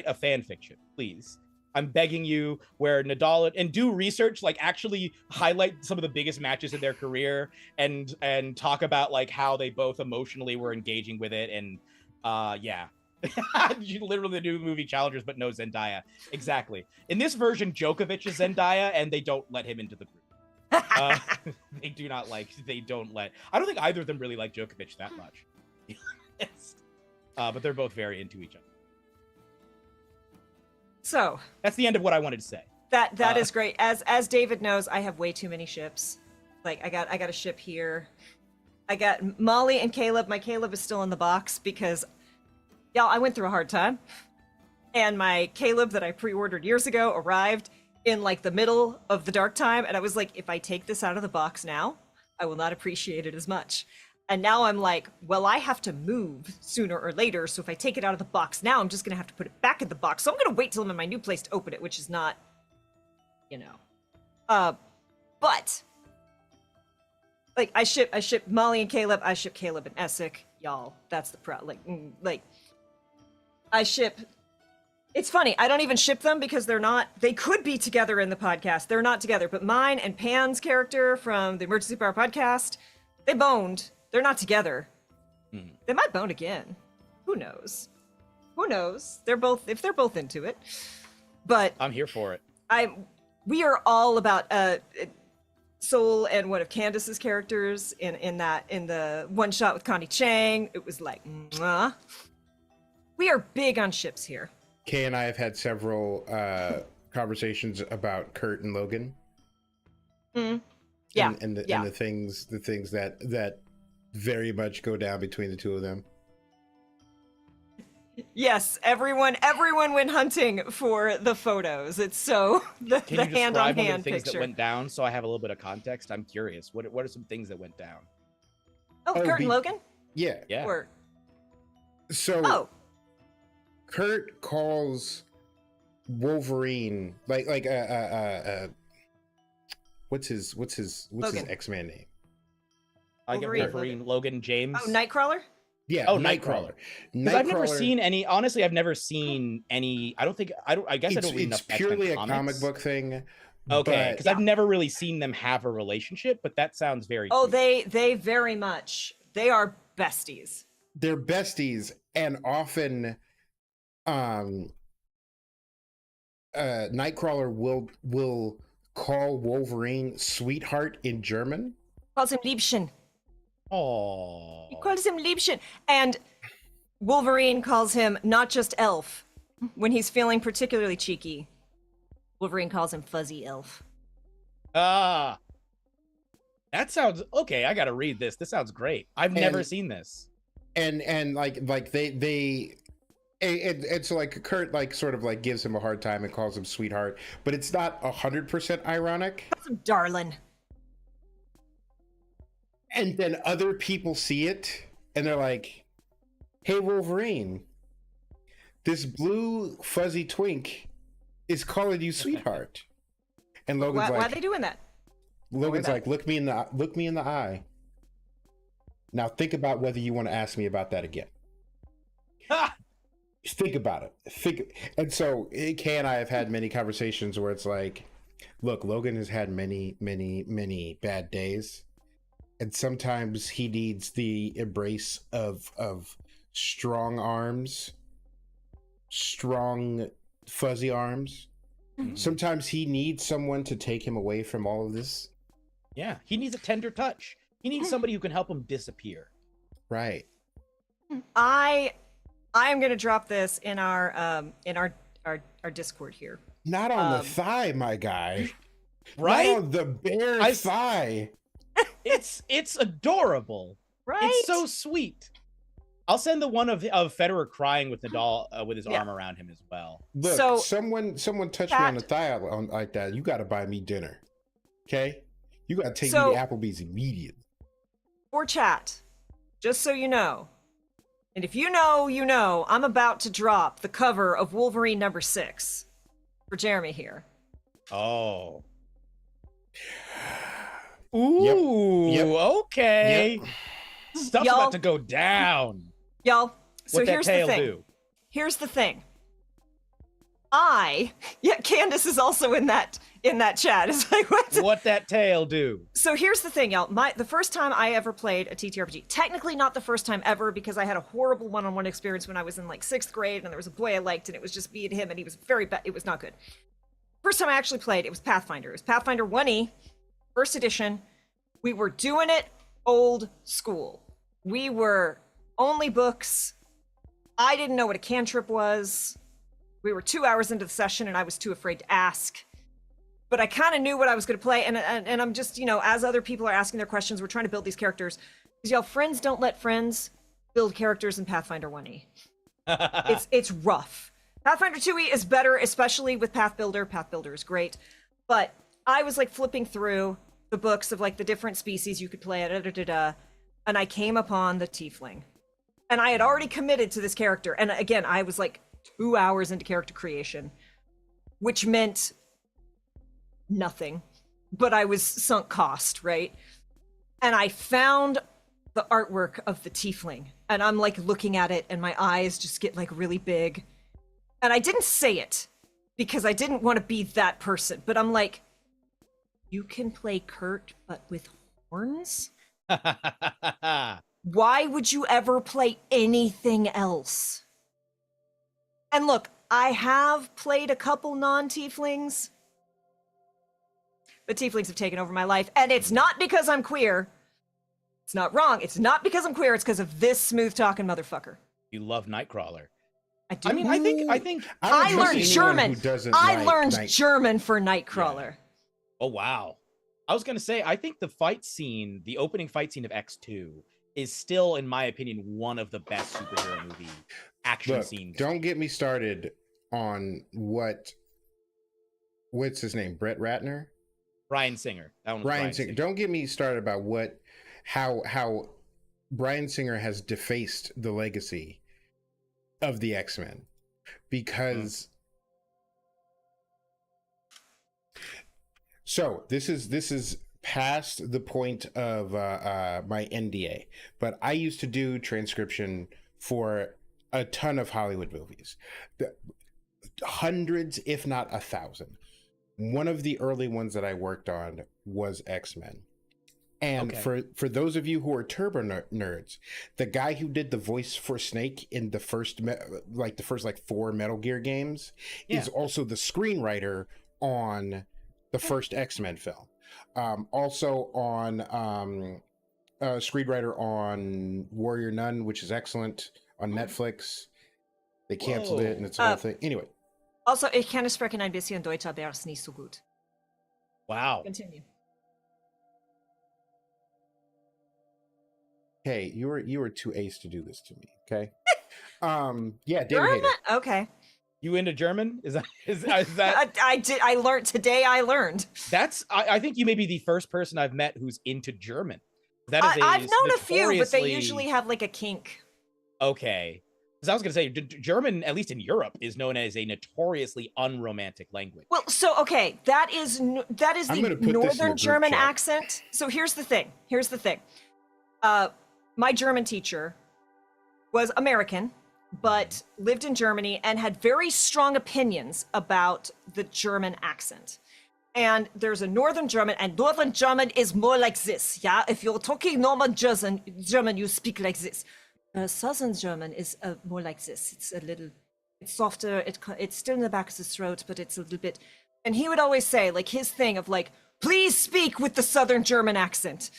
a fan fiction, please. I'm begging you, where Nadal and do research, like actually highlight some of the biggest matches in their career and talk about like how they both emotionally were engaging with it. And literally do movie Challengers, but no Zendaya. Exactly. In this version, Djokovic is Zendaya, and they don't let him into the group. I don't think either of them really like Djokovic that much. But they're both very into each other. So that's the end of what I wanted to say. That is great. As David knows, I have way too many ships. Like I got a ship here. I got Molly and Caleb. My Caleb is still in the box because, y'all, I went through a hard time. And my Caleb that I pre-ordered years ago arrived in like the middle of the dark time. And I was like, if I take this out of the box now, I will not appreciate it as much. And now I'm like, well, I have to move sooner or later. So if I take it out of the box now, I'm just going to have to put it back in the box. So I'm going to wait till I'm in my new place to open it, which is not, but like I ship Molly and Caleb. I ship Caleb and Essek, y'all. That's the I ship. It's funny. I don't even ship them because they could be together in the podcast. They're not together, but mine and Pan's character from the Emergency Power podcast, they boned. They're not together. They might bone again. Who knows? If they're both into it. But I'm here for it. We are all about Soul and one of Candace's characters in the one shot with Connie Chang. It was like, mwah. We are big on ships here. Kay and I have had several conversations about Kurt and Logan. Yeah. And the things that very much go down between the two of them. Yes, everyone went hunting for the photos. It's so the Can you hand describe on one of the hand things picture. that went down so I have a little bit of context? I'm curious. What are some things that went down? Oh, Kurt and Logan? Yeah. Yeah. Or So oh, Kurt calls Wolverine what's his Logan. X-Man name? I get Wolverine. Wolverine, Logan, James. oh, Nightcrawler? Yeah, Oh, Nightcrawler. Because I've never Nightcrawler- seen any. Honestly, I've never seen any. I guess I don't read It's enough X-Men purely a comics. comic book thing. Okay, but- because I've never really seen them have a relationship, but that sounds very. Oh, cute. they very much. They are besties. They're besties, and often Nightcrawler will call Wolverine sweetheart in German. Calls him Liebchen. Oh. He calls him Liebchen. And Wolverine calls him not just elf. When he's feeling particularly cheeky, Wolverine calls him fuzzy elf. Ah. That sounds okay. I gotta read this. This sounds great. I've never seen this. And it's like Kurt like sort of like gives him a hard time and calls him sweetheart, but it's not 100% ironic. Calls him darling. And then other people see it and they're like, "Hey Wolverine, this blue fuzzy twink is calling you sweetheart." And Logan's Why are like, they doing that? Logan's like, look me in the eye. Now think about whether you want to ask me about that again. Ha! Think about it. And so Kay and I have had many conversations where it's like, look, Logan has had many bad days, and sometimes he needs the embrace of strong arms, strong fuzzy arms. Mhm. Sometimes he needs someone to take him away from all of this. Yeah, he needs a tender touch. He needs somebody who can help him disappear. Right. I am gonna drop this in our Discord here. Not on the thigh, my guy. Right? Not on the bare thigh. It's adorable. Right? It's so sweet. I'll send the one of Federer crying with Nadal with his Yeah. arm around him as well. Look, So- someone touched me on the thigh like that. You got to buy me dinner, okay? You got to take me So- to Applebee's immediately. For chat, just so you know, and if you know, you know, I'm about to drop the cover of Wolverine #6 for Jeremy here. Oh. Ooh, Yep. okay. Yep. Stuff's Y'all- about to go down. Y'all, so What that here's the tail thing. do? Here's the thing. Candace is also in that chat. It's like, what? What that tail do? So here's the thing, y'all. The first time I ever played a TTRPG, technically not the first time ever, because I had a horrible one-on-one experience when I was in like 6th grade, and there was a boy I liked, and it was just me and him, and he was very bad. It was not good. First time I actually played, it was Pathfinder. It was Pathfinder 1E, first edition. We were doing it old school. We were only books. I didn't know what a cantrip was. We were 2 hours into the session, and I was too afraid to ask. But I kind of knew what I was going to play, and I'm just, you know, as other people are asking their questions, we're trying to build these characters. Because y'all, friends don't let friends build characters in Pathfinder 1E. It's rough. Pathfinder 2E is better, especially with Path Builder. Path Builder is great. But I was like flipping through the books of like the different species you could play, and I came upon the Tiefling. And I had already committed to this character. And again, I was like 2 hours into character creation, which meant nothing, but I was sunk cost, right? And I found the artwork of the Tiefling, and I'm like looking at it, and my eyes just get like really big. And I didn't say it because I didn't want to be that person, but I'm like, you can play Kurt, but with horns? Why would you ever play anything else? And look, I have played a couple non-tieflings. The tieflings have taken over my life, and it's not because I'm queer. It's not wrong. It's not because I'm queer. It's because of this smooth-talking motherfucker. You love Nightcrawler. I do. I mean, I think. don't I trust learned anyone German. who doesn't I like learned Night- German for Nightcrawler. Oh wow. I was gonna say, I think the fight scene, the opening fight scene of X2, is still, in my opinion, one of the best superhero movie action Look, scenes. don't get me started on what's his name, Brett Ratner, Bryan Singer. That one was Bryan Bryan Singer. Singer. Don't get me started about how Bryan Singer has defaced the legacy of the X-Men, because so this is past the point of my NDA, but I used to do transcription for a ton of Hollywood movies, hundreds, if not 1,000. One of the early ones that I worked on was X-Men. And for those of you who are Turbo nerds, the guy who did the voice for Snake in the first 4 Metal Gear games is also the screenwriter on the first X-Men film. Also on screenwriter on Warrior Nun, which is excellent, on Netflix. They canceled it, and it's a whole thing. Anyway. Also, ich kann es sprechen ein bisschen Deutsch, aber es ist nicht so gut. Wow. Continue. Hey, you were too ace to do this to me, okay? Yeah, David German? Hayter. Okay. You into German? Is that I learned today. I learned. I think you may be the first person I've met who's into German. That is I've known a few, but they notoriously- usually have like a kink. Okay. Because I was going to say, German, at least in Europe, is known as a notoriously unromantic language. Well, so okay, that is I'm gonna the put this in the northern group German chat. accent. So here's the thing. My German teacher was American, but lived in Germany and had very strong opinions about the German accent. And there's a northern German, and northern German is more like this. Yeah, if you're talking normal German, you speak like this. Southern German is more like this. It's softer. It's still in the back of the throat, but it's a little bit. And he would always say, like, his thing of like, please speak with the Southern German accent.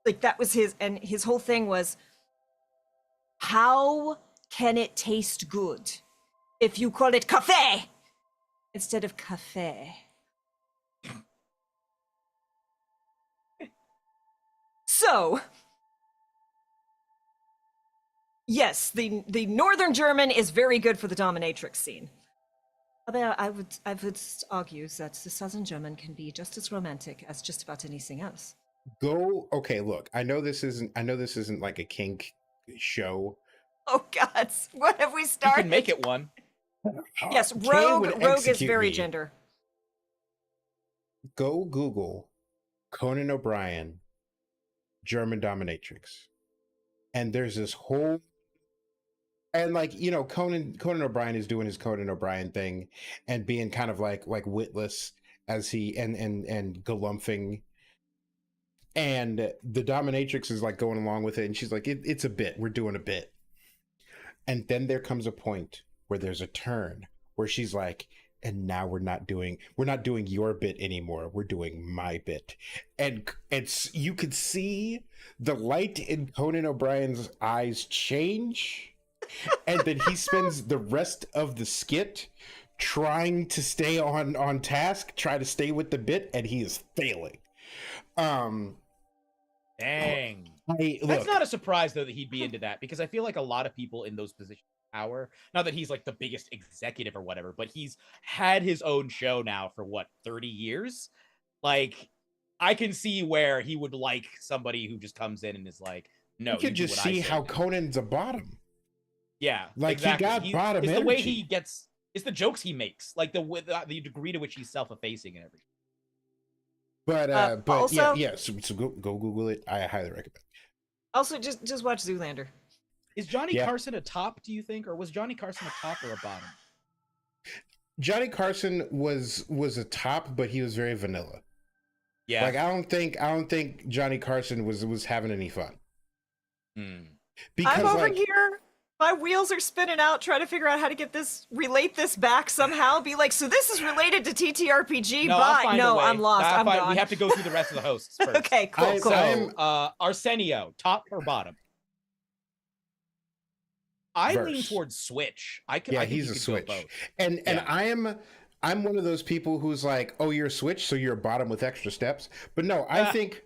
Like, that was his whole thing was, how can it taste good if you call it café instead of café? So, yes, the northern German is very good for the dominatrix scene. But I would argue that the southern German can be just as romantic as just about anything else. Okay, look, I know this isn't like a kink show. Oh God, what have we You started? can make it one. Yes, Kane would rogue is execute very me. gender. Go Google Conan O'Brien German dominatrix, and there's this whole, and like, you know, Conan O'Brien is doing his Conan O'Brien thing and being kind of like witless as he and galumphing, and the dominatrix is like going along with it, and she's like, it's a bit, we're doing a bit. And then there comes a point where there's a turn where she's like, and now we're not doing your bit anymore, we're doing my bit. And it's, you could see the light in Conan O'Brien's eyes change, and then he spends the rest of the skit trying to stay on task, try to stay with the bit, and he is failing. Dang. That's That's not a surprise, though, that he'd be into that, because I feel like a lot of people in those positions of power, not that he's like the biggest executive or whatever, but he's had his own show now for what, 30 years? Like, I can see where he would like somebody who just comes in and is like, no, you could do just what I see say, how dude. Conan's a bottom. Yeah, Like, he got bottom It's the way energy. he gets, it's the jokes he makes, like the degree to which he's self-effacing and everything. But also- yeah. So go Google it. I highly recommend. Also, just watch Zoolander. Is Johnny Yeah. Carson a top, do you think? Or was Johnny Carson a top or a bottom? Johnny Carson was a top, but he was very vanilla. Yeah. Like, I don't think Johnny Carson was having any fun. Because I'm over like, here. My wheels are spinning out, trying to figure out how to relate this back somehow. Be like, so this is related to TTRPG, I'll but find a no, way. I'm lost. I'll I'm find- gone. We have to go through the rest of the hosts first. Okay, cool. So, Arsenio, top or bottom? I lean Verse. towards Switch. I think he's you a could switch. go both. And Yeah. I'm one of those people who's like, oh, you're a switch, so you're a bottom with extra steps. But no, I think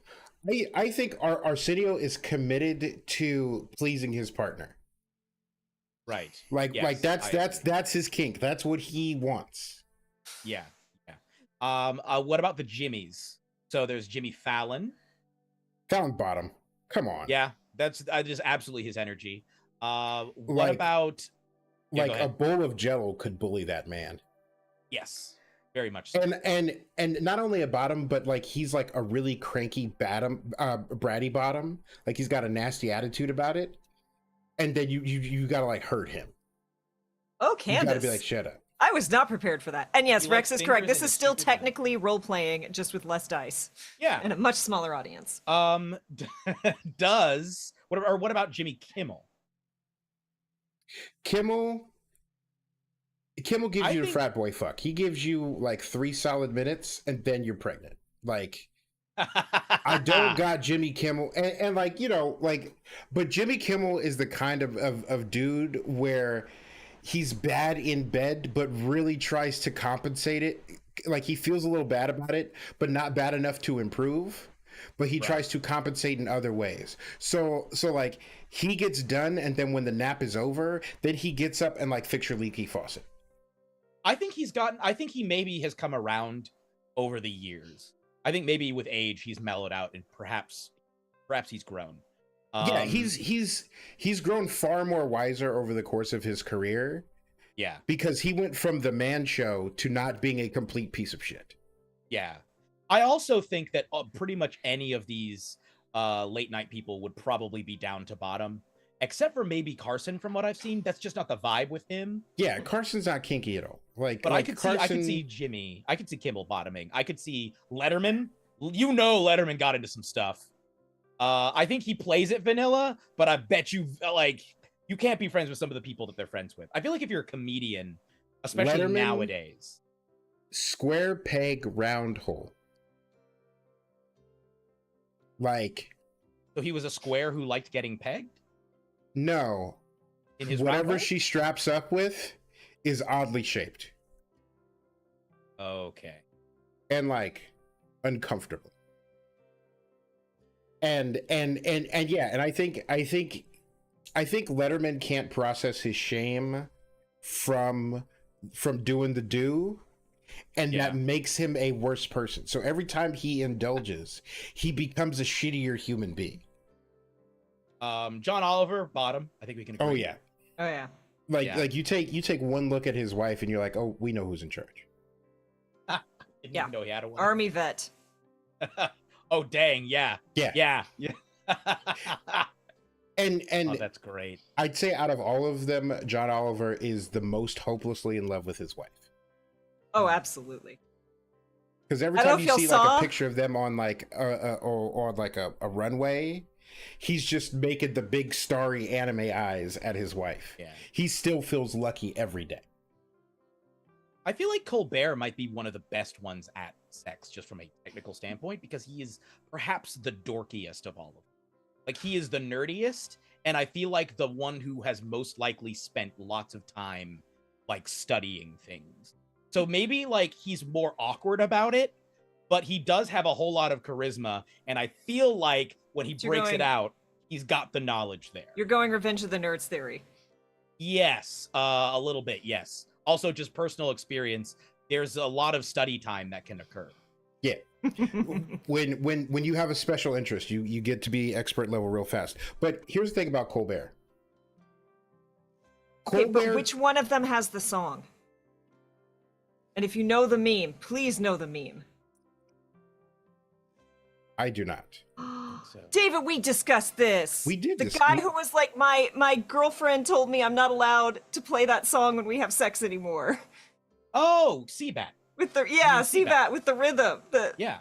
I think Arsenio is committed to pleasing his partner. Right. Like Yes, I that's his kink. That's what he wants. Yeah. What about the Jimmies? So there's Jimmy Fallon. Found bottom. Come on. Yeah, that's just absolutely his energy. What Like- about Yeah, go Like a ahead. bowl of Jello could bully that man. Yes, very much so. And not only a bottom, but like he's like a really cranky bratty bottom. Like he's got a nasty attitude about it. And then you gotta like hurt him. Oh, You gotta Candace. be like, shut up. I was not prepared for that. And yes, You Rex like is correct. fingers This and is you still shoot with them. technically role playing, just with less dice Yeah. and a much smaller audience. What about Jimmy Kimmel? Kimmel gives I you the think- frat boy fuck. He gives you like 3 solid minutes and then you're pregnant. Like I don't got Jimmy Kimmel and like, you know, like, but Jimmy Kimmel is the kind of dude where he's bad in bed, but really tries to compensate it. Like he feels a little bad about it, but not bad enough to improve. But he tries to compensate in other ways. So like he gets done, and then when the nap is over, then he gets up and like fix your leaky faucet. I think he maybe has come around over the years. I think maybe with age he's mellowed out and perhaps he's grown. Yeah, he's grown far more wiser over the course of his career. Yeah. Because he went from the man show to not being a complete piece of shit. Yeah. I also think that pretty much any of these late night people would probably be down to bottom, except for maybe Carson. From what I've seen, that's just not the vibe with him. Yeah, Carson's not kinky at all. But I could see Jimmy. I could see Kimmel bottoming. I could see Letterman. You know, Letterman got into some stuff. I think he plays it vanilla, but I bet you you can't be friends with some of the people that they're friends with. I feel like if you're a comedian, especially Letterman, nowadays, square peg round hole. Like, so he was a square who liked getting pegged. No, In his whatever round hole? she straps up with is oddly shaped Okay. and like uncomfortable. And yeah, and I think Letterman can't process his shame from doing the do, and Yeah. that makes him a worse person. So every time he indulges, he becomes a shittier human being. John Oliver, bottom. I think we can agree. Oh yeah. Oh yeah. Like you take one look at his wife and you're like, "Oh, we know who's in charge." Didn't Yeah. even know he had a one. Army vet. Oh dang, yeah. Yeah. And Oh, that's great. I'd say out of all of them, John Oliver is the most hopelessly in love with his wife. Oh, absolutely. Because every I don't time you know if see y'all like saw- a picture of them on like or like a runway, he's just making the big starry anime eyes at his wife. Yeah. He still feels lucky every day. I feel like Colbert might be one of the best ones at sex, just from a technical standpoint, because he is perhaps the dorkiest of all of them. Like, he is the nerdiest, and I feel like the one who has most likely spent lots of time, like, studying things. So maybe, like, he's more awkward about it, but he does have a whole lot of charisma, and I feel like when he So you're breaks it going- out, he's got the knowledge there. You're going Revenge of the Nerds theory. Yes, a little bit, yes. Also, just personal experience, there's a lot of study time that can occur. Yeah. when you have a special interest, you get to be expert level real fast. But here's the thing about Colbert. Okay, but which one of them has the song? And if you know the meme, please know the meme. I do not. So. David, we discussed this. We did The this- guy we- who was like, my girlfriend told me I'm not allowed to play that song when we have sex anymore. Oh, Seabat. With the see Seabat. that with the rhythm. Yeah.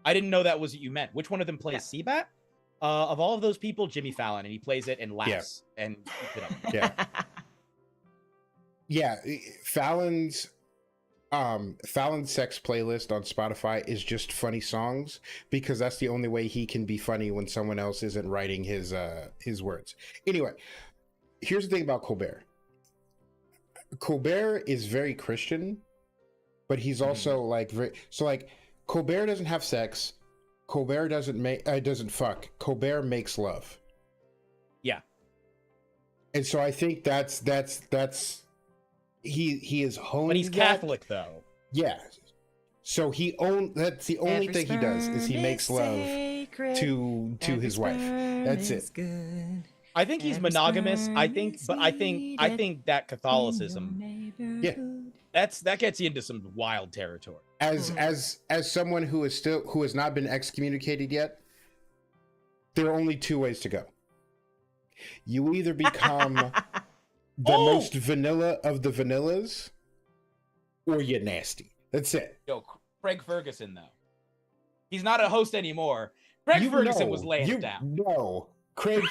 I didn't know that was what you meant. Which one of them plays Seabat? Of all of those people, Jimmy Fallon, and he plays it and laughs and keeps it up. Yeah. Yeah, Fallon's sex playlist on Spotify is just funny songs because that's the only way he can be funny when someone else isn't writing his words. Anyway, here's the thing about Colbert. Colbert is very Christian, but he's also like Colbert doesn't have sex, Colbert doesn't fuck. Colbert makes love. Yeah. And so I think that's he is honed. But he's Catholic though. Yeah. So that's the only thing he does is he makes love to his wife. That's it. Good. I think he's monogamous. I think that Catholicism, Yeah. that gets you into some wild territory. As someone who has not been excommunicated yet, there are only two ways to go. You either become the most vanilla of the vanillas, or you're nasty. That's it. Yo, Craig Ferguson though, he's not a host anymore. Craig Ferguson was laying it down. No, Craig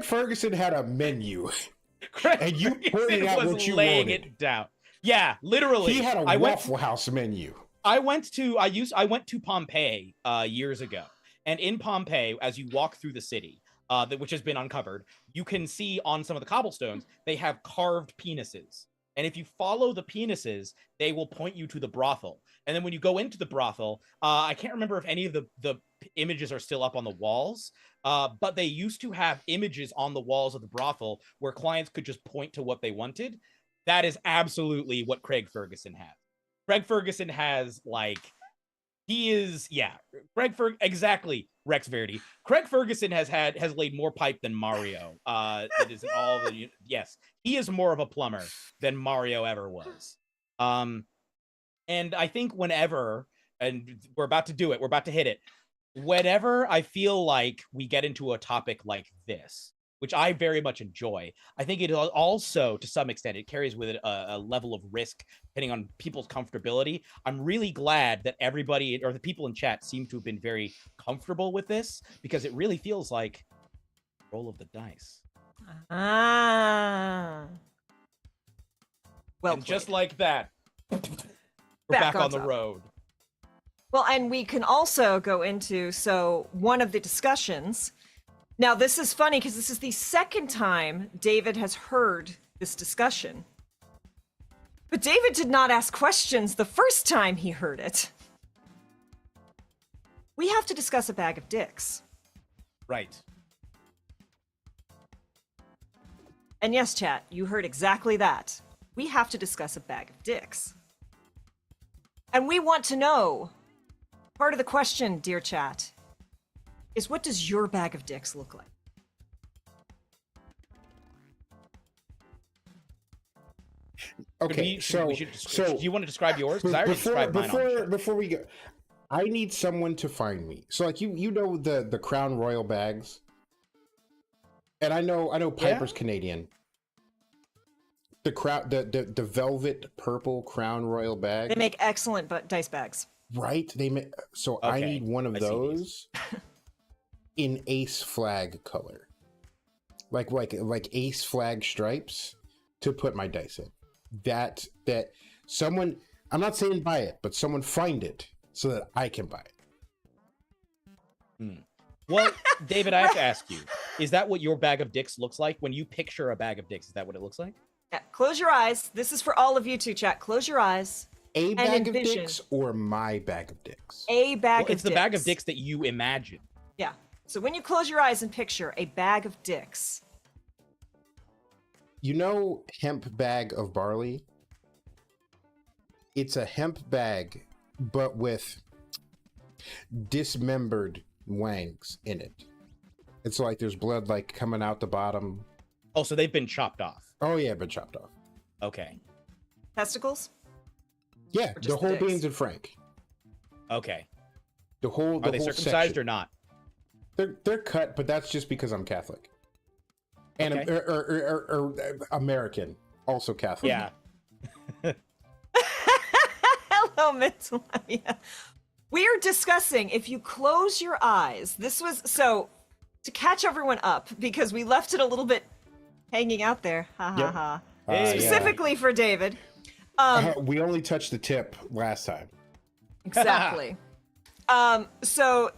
Ferguson had a menu, and you pointed out what you laying wanted. it down. Yeah, literally. He had a Waffle House menu. I went to Pompeii years ago, and in Pompeii, as you walk through the city, which has been uncovered, you can see on some of the cobblestones they have carved penises. And if you follow the penises, they will point you to the brothel. And then when you go into the brothel, I can't remember if any of the images are still up on the walls, but they used to have images on the walls of the brothel where clients could just point to what they wanted. That is absolutely what Craig Ferguson has. Craig Ferguson has exactly, Rex Verdi. Craig Ferguson has laid more pipe than Mario. It is all the yes. He is more of a plumber than Mario ever was. And I think whenever, and we're about to do it, we're about to hit it. Whenever I feel like we get into a topic like this, which I very much enjoy, I think it also, to some extent, it carries with it a level of risk depending on people's comfortability. I'm really glad that everybody, or the people in chat, seem to have been very comfortable with this, because it really feels like roll of the dice. Well, and just like that, we're back on the road. Well, and we can also go into, so one of the discussions. Now, this is funny because this is the second time David has heard this discussion. But David did not ask questions the first time he heard it. We have to discuss a bag of dicks. Right. And yes, chat, you heard exactly that. We have to discuss a bag of dicks. And we want to know, part of the question, dear chat, is what does your bag of dicks look like? Okay, do you want to describe yours? Because I already described mine. Before we go, I need someone to find me. So, like, you know the Crown Royal bags, and I know Piper's Canadian. The velvet purple Crown Royal bag. They make excellent dice bags. Right? So I need one of those in ace flag color, like ace flag stripes, to put my dice in. That someone, I'm not saying buy it, but someone find it so that I can buy it. Well, David, I have to ask you, is that what your bag of dicks looks like? When you picture a bag of dicks, is that what it looks like? Yeah, close your eyes. This is for all of you too, chat. Close your eyes. A bag of dicks or my bag of dicks? A bag of dicks. It's the bag of dicks that you imagine. Yeah. So when you close your eyes and picture a bag of dicks. You know hemp bag of barley? It's a hemp bag, but with dismembered wangs in it. It's like there's blood coming out the bottom. Oh, so they've been chopped off. Oh yeah, been chopped off. Okay. Testicles? Yeah, the whole beans and Frank. Okay. Are they circumcised section. Or not? They're cut, but that's just because I'm Catholic. And or American, also Catholic. Yeah. Hello, Mitsulamia. We are discussing, if you close your eyes, this was, so, to catch everyone up, because we left it a little bit hanging out there, specifically for David. We only touched the tip last time. Exactly. So,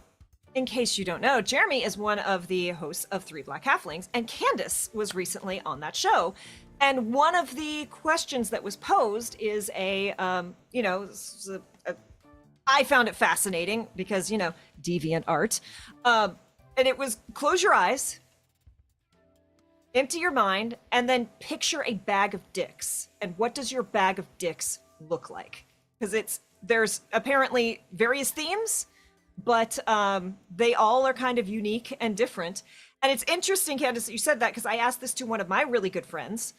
in case you don't know, Jeremy is one of the hosts of Three Black Halflings, and Candace was recently on that show. And one of the questions that was posed is a I found it fascinating because, deviant art. And it was close your eyes, empty your mind, and then picture a bag of dicks. And what does your bag of dicks look like? Because there's apparently various themes, but they all are kind of unique and different. And it's interesting, Candace, that you said that because I asked this to one of my really good friends,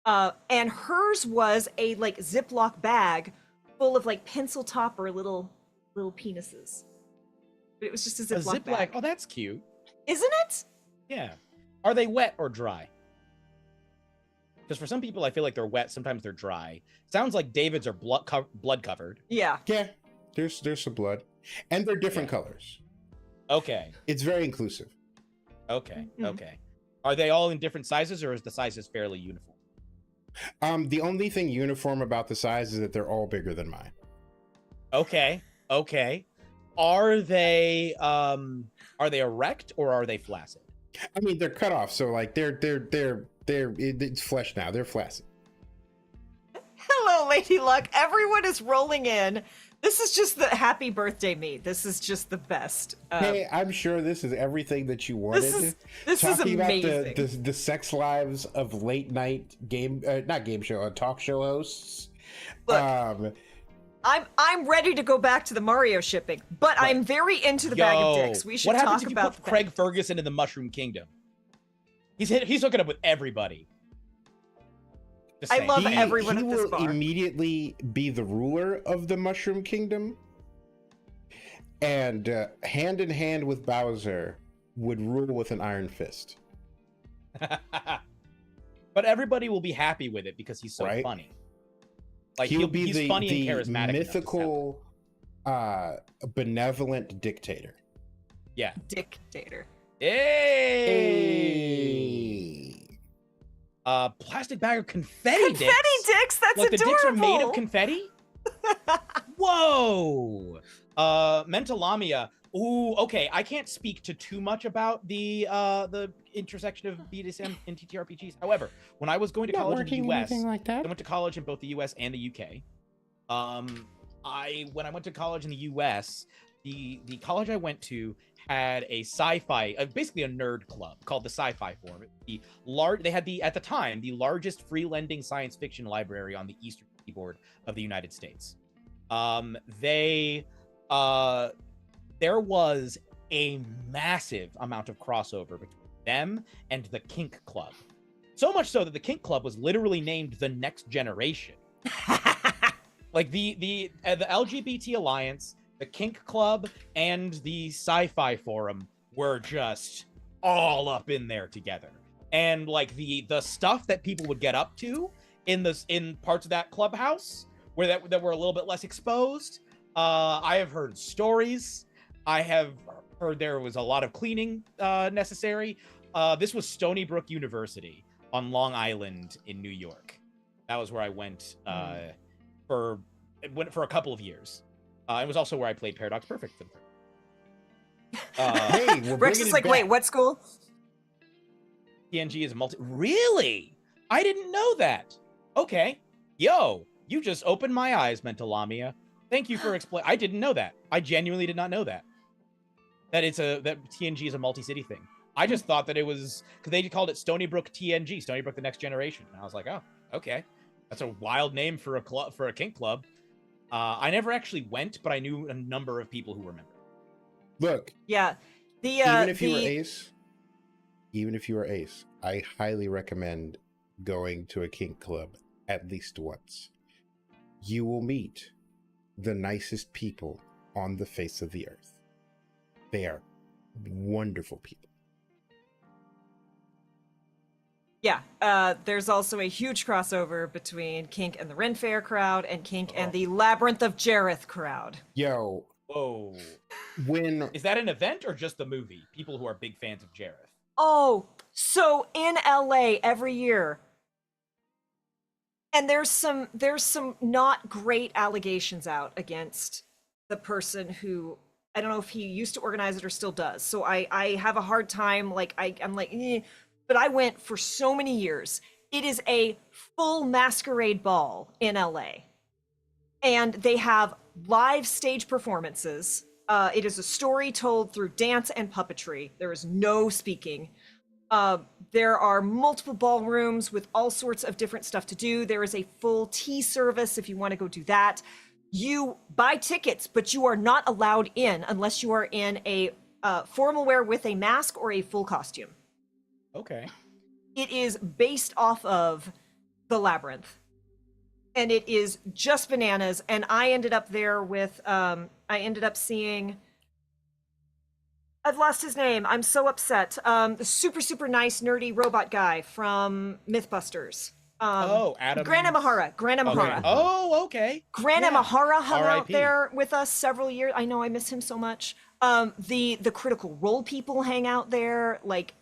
and hers was a like Ziploc bag full of like pencil topper little penises. But it was just a Ziploc bag. Oh, that's cute. Isn't it? Yeah. Are they wet or dry? Because for some people, I feel like they're wet. Sometimes they're dry. Sounds like David's are blood covered. Yeah. Yeah, there's some blood, and they're different colors. Okay. It's very inclusive. Okay. Okay. Are they all in different sizes, or is the sizes fairly uniform? The only thing uniform about the size is that they're all bigger than mine. Okay. Okay. Are they erect or are they flaccid? I mean, they're cut off, so like it's flesh now. They're flaccid. Hello, Lady Luck. Everyone is rolling in. This is just the happy birthday me. This is just the best. Hey, I'm sure this is everything that you wanted. This is amazing. About the sex lives of late night talk show hosts. Look, I'm ready to go back to the Mario shipping, but I'm very into the bag of dicks. We should what talk happens if you about put Craig Ferguson in the Mushroom Kingdom? He's hooking up with everybody. I love everyone at this bar. He will immediately be the ruler of the Mushroom Kingdom, and hand in hand with Bowser would rule with an iron fist. But everybody will be happy with it because he's so funny. Like he's funny and charismatic. Mythical, benevolent dictator. Yeah, dictator. Hey. Plastic bag of confetti dicks. Confetti dicks. That's like adorable. The dicks are made of confetti. Whoa. Mentalamia. Ooh, okay. I can't speak to too much about the intersection of BDSM and TTRPGs. However, when I was going to college in the US, I went to college in both the US and the UK. When I went to college in the US, the college I went to had a sci-fi, basically a nerd club called the Sci-Fi Forum. They had at the time the largest free lending science fiction library on the eastern seaboard of the United States. There was a massive amount of crossover between them and the Kink Club. So much so that the Kink Club was literally named the Next Generation. Like the LGBT Alliance, the Kink Club, and the Sci-Fi Forum were just all up in there together. And like the stuff that people would get up to in parts of that clubhouse where that were a little bit less exposed. I have heard stories. I have heard there was a lot of cleaning necessary. This was Stony Brook University on Long Island in New York. That was where I went for a couple of years. It was also where I played Paradox Perfect for the hey, Rex is like, wait, what school? TNG is a multi. Really? I didn't know that. Okay. Yo, you just opened my eyes, Mentalamia. Thank you for explaining. I didn't know that. I genuinely did not know that. That TNG is a multi-city thing. I just thought that it was because they called it Stony Brook TNG, Stony Brook the Next Generation. And I was like, oh, okay. That's a wild name for a club, for a kink club. I never actually went, but I knew a number of people who were members. Look. Yeah. Even if you were ace, I highly recommend going to a kink club at least once. You will meet the nicest people on the face of the earth. They are wonderful people. Yeah, there's also a huge crossover between Kink and the Ren Fair crowd and Kink and the Labyrinth of Jareth crowd. Yo. Whoa. Is that an event or just the movie? People who are big fans of Jareth. Oh, so in LA every year, and there's some not great allegations out against the person who, I don't know if he used to organize it or still does. So I have a hard time, like I'm like, but I went for so many years. It is a full masquerade ball in LA. and they have live stage performances. It is a story told through dance and puppetry. There is no speaking. There are multiple ballrooms with all sorts of different stuff to do. There is a full tea service if you want to go do that. You buy tickets, but you are not allowed in unless you are in a formal wear with a mask or a full costume. Okay. It is based off of the Labyrinth, and it is just bananas. And I ended up there with I ended up seeing, I've lost his name, I'm so upset, the super nice nerdy robot guy from Mythbusters. Adam. Gran Imahara. Okay. Oh, okay. Gran Imahara hung out R.I.P. there with us several years. I know, I miss him so much. The Critical Role people hang out there, like,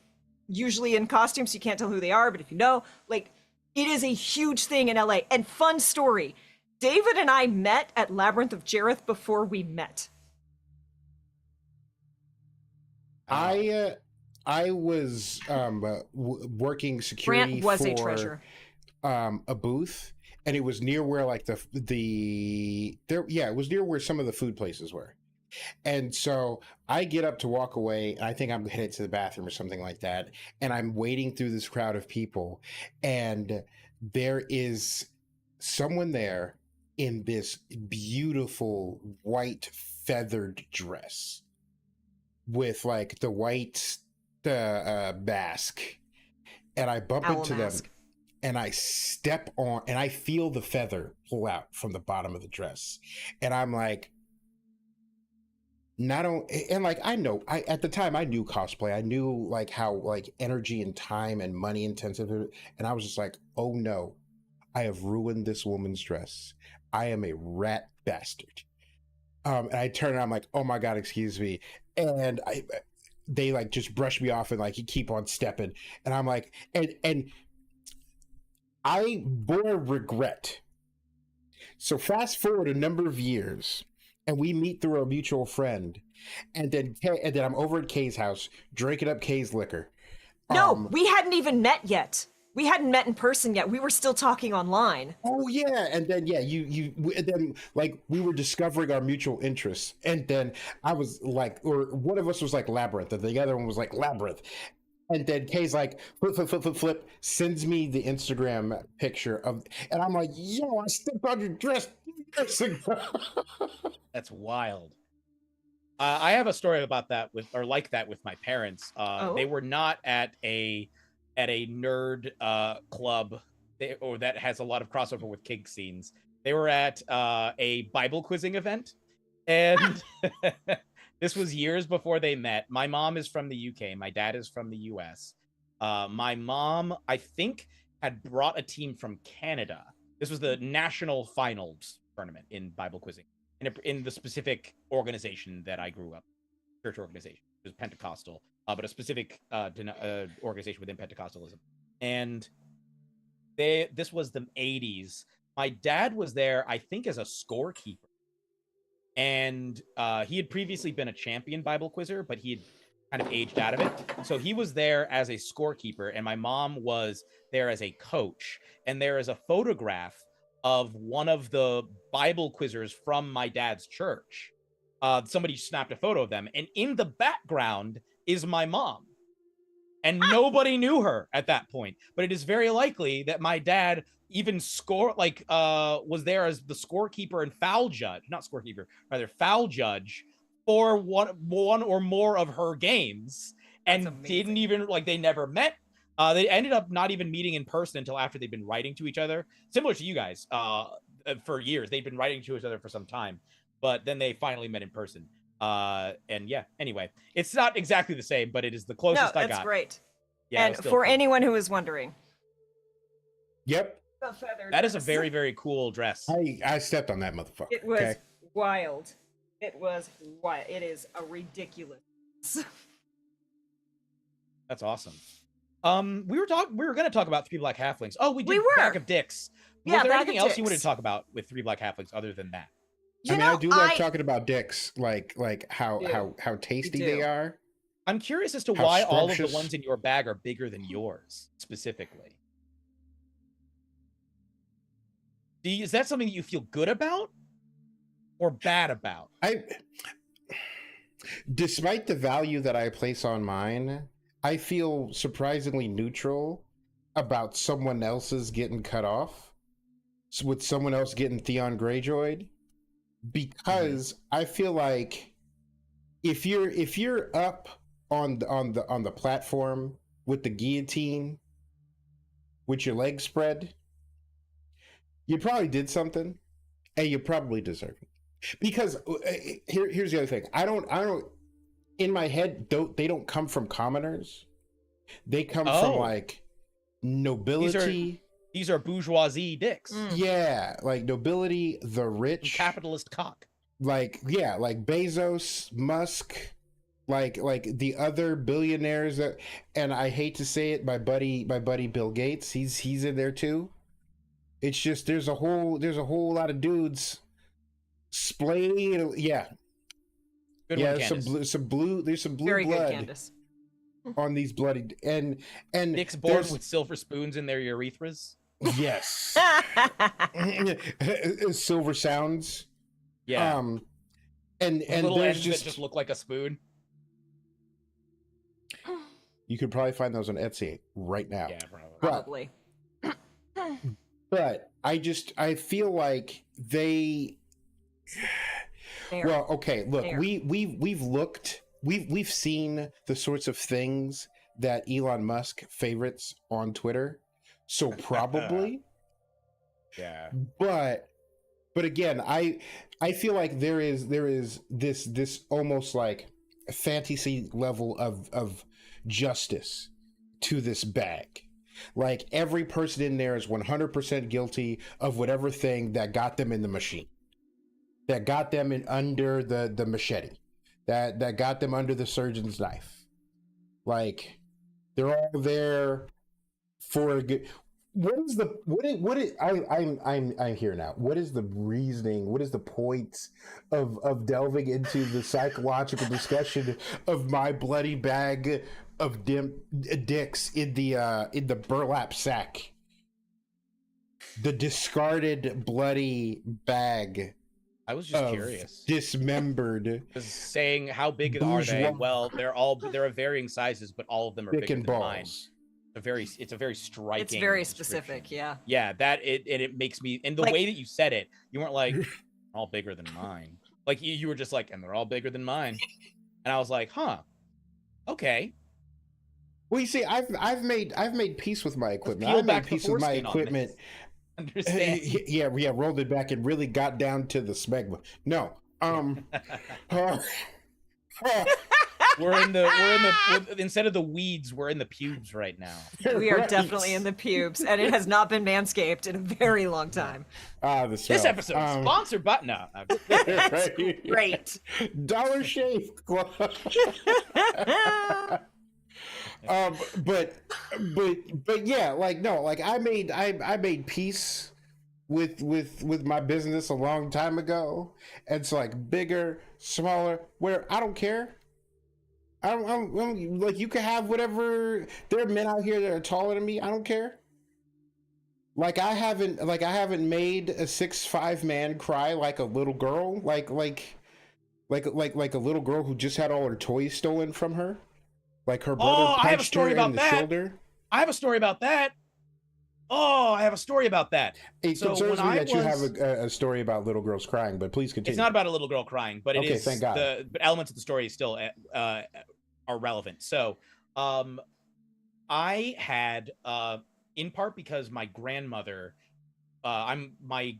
usually in costumes. You can't tell who they are, but if you know, like, it is a huge thing in LA. And fun story, David and I met at Labyrinth of Jareth before we met. I was working security Grant was for a treasure. A booth, and it was near where like it was near where some of the food places were. And so I get up to walk away, and I think I'm headed to the bathroom or something like that. And I'm wading through this crowd of people, and there is someone there in this beautiful white feathered dress with like the white mask. And I bump Owl into mask. them, and I step on, and I feel the feather pull out from the bottom of the dress. And I'm like, not only, and like at the time I knew cosplay, I knew like how like energy and time and money intensive, and I was just like, oh no, I have ruined this woman's dress. I am a rat bastard. And I turn and I'm like, oh my god, excuse me. And they like just brush me off and like you keep on stepping, and I'm like, and I bore regret. So fast forward a number of years, and we meet through a mutual friend, and then I'm over at Kay's house drinking up Kay's liquor. No, we hadn't even met yet. We hadn't met in person yet. We were still talking online. Oh yeah, and then and then like we were discovering our mutual interests, and then I was like, or one of us was like Labyrinth, and the other one was like Labyrinth, and then Kay's like flip, sends me the Instagram picture of, and I'm like, yo, I stepped on your dress 2 years ago. That's wild. I have a story about that with my parents. They were not at a nerd club or that has a lot of crossover with kink scenes. They were at a Bible quizzing event, and this was years before they met. My mom is from the UK. My dad is from the US. My mom, I think, had brought a team from Canada. This was the national finals tournament in Bible quizzing in the specific organization that I grew up, church organization. It was Pentecostal, but a specific organization within Pentecostalism. And this was the 80s. My dad was there, I think, as a scorekeeper. And he had previously been a champion Bible quizzer, but he had kind of aged out of it. So he was there as a scorekeeper, and my mom was there as a coach. And there is a photograph of one of the Bible quizzers from my dad's church. Somebody snapped a photo of them, and in the background is my mom. And nobody knew her at that point. But it is very likely that my dad even was there as the scorekeeper and foul judge for one or more of her games. And didn't even, like, they never met. They ended up not even meeting in person until after they'd been writing to each other, similar to you guys. For years, they'd been writing to each other for some time, but then they finally met in person. And yeah, anyway, it's not exactly the same, but it is the closest I got. That's great. Yeah, and for anyone who is wondering. Yep. That is a very, very cool dress. I stepped on that motherfucker. It was wild. It was wild. It is a ridiculous. That's awesome. We were going to talk about 3 Black Halflings. Oh, we were. Bag of Dicks. Yeah, was there Bag anything of else you Dicks. wanted to talk about with 3 Black Halflings other than that? I do love talking about dicks, like how tasty they are. I'm curious as to How why all of the scrumptious. ones in your bag are bigger than yours, specifically. Is that something that you feel good about? or bad about? Despite the value that I place on mine, I feel surprisingly neutral about someone else's getting cut off, with someone else getting Theon Greyjoyed, because I feel like if you're up on the platform with the guillotine with your legs spread, you probably did something, and you probably deserve it. Because here's the other thing. I don't in my head, they don't come from commoners. They come from like nobility. These are bourgeoisie dicks. Yeah, like nobility, the rich, Capitalist cock. Like like Bezos, Musk, like the other billionaires that, and I hate to say it, my buddy Bill Gates, he's in there too. It's just there's a whole lot of dudes splayed. Yeah. Good yeah, one, there's some blue Very blood good, Candace. on these bloody and dicks born with silver spoons in their urethras. Yes. Silver sounds. Yeah. And little there's ends that just look like a spoon. You could probably find those on Etsy right now. Yeah, Probably. But I feel like they. Fair. Well, okay. Look, Fair. we've seen the sorts of things that Elon Musk favorites on Twitter, so probably. Yeah. But again, I feel like there is this almost like fantasy level of justice to this bag. Like every person in there is 100% guilty of whatever thing that got them in the machine, that got them in under the machete, that got them under the surgeon's knife. Like they're all there for a good. I'm here now. What is the reasoning? What is the point of delving into the psychological discussion of my bloody bag of dicks in the burlap sack? The discarded bloody bag. I was just curious. Dismembered. Saying how big are they? Well, they're of varying sizes, but all of them are bigger than mine. It's a very striking. It's very specific, yeah. Yeah, it makes me, and the way that you said it, you weren't like all bigger than mine. Like you were just like, and they're all bigger than mine. And I was like, huh, okay. Well, you see, I've made peace with my equipment. I made peace with my equipment. Understand? Yeah, rolled it back and really got down to the smegma. No, we're instead of the weeds, we're in the pubes right now. We are definitely in the pubes, and it has not been manscaped in a very long time. This episode is sponsored by That's great. Dollar Shave Club. But yeah, like no, like I made peace with my business a long time ago. It's like bigger, smaller, where I don't care. I don't like, you can have whatever. There are men out here that are taller than me. I don't care. Like I haven't made a 6'5" man cry like a little girl, like a little girl who just had all her toys stolen from her. Like her brother punched her in the shoulder. I have a story about that. Oh, I have a story about that. It concerns me that you have a story about little girls crying, but please continue. It's not about a little girl crying, but it is. Thank God. But elements of the story still are relevant. So, I had, in part because my grandmother, I'm my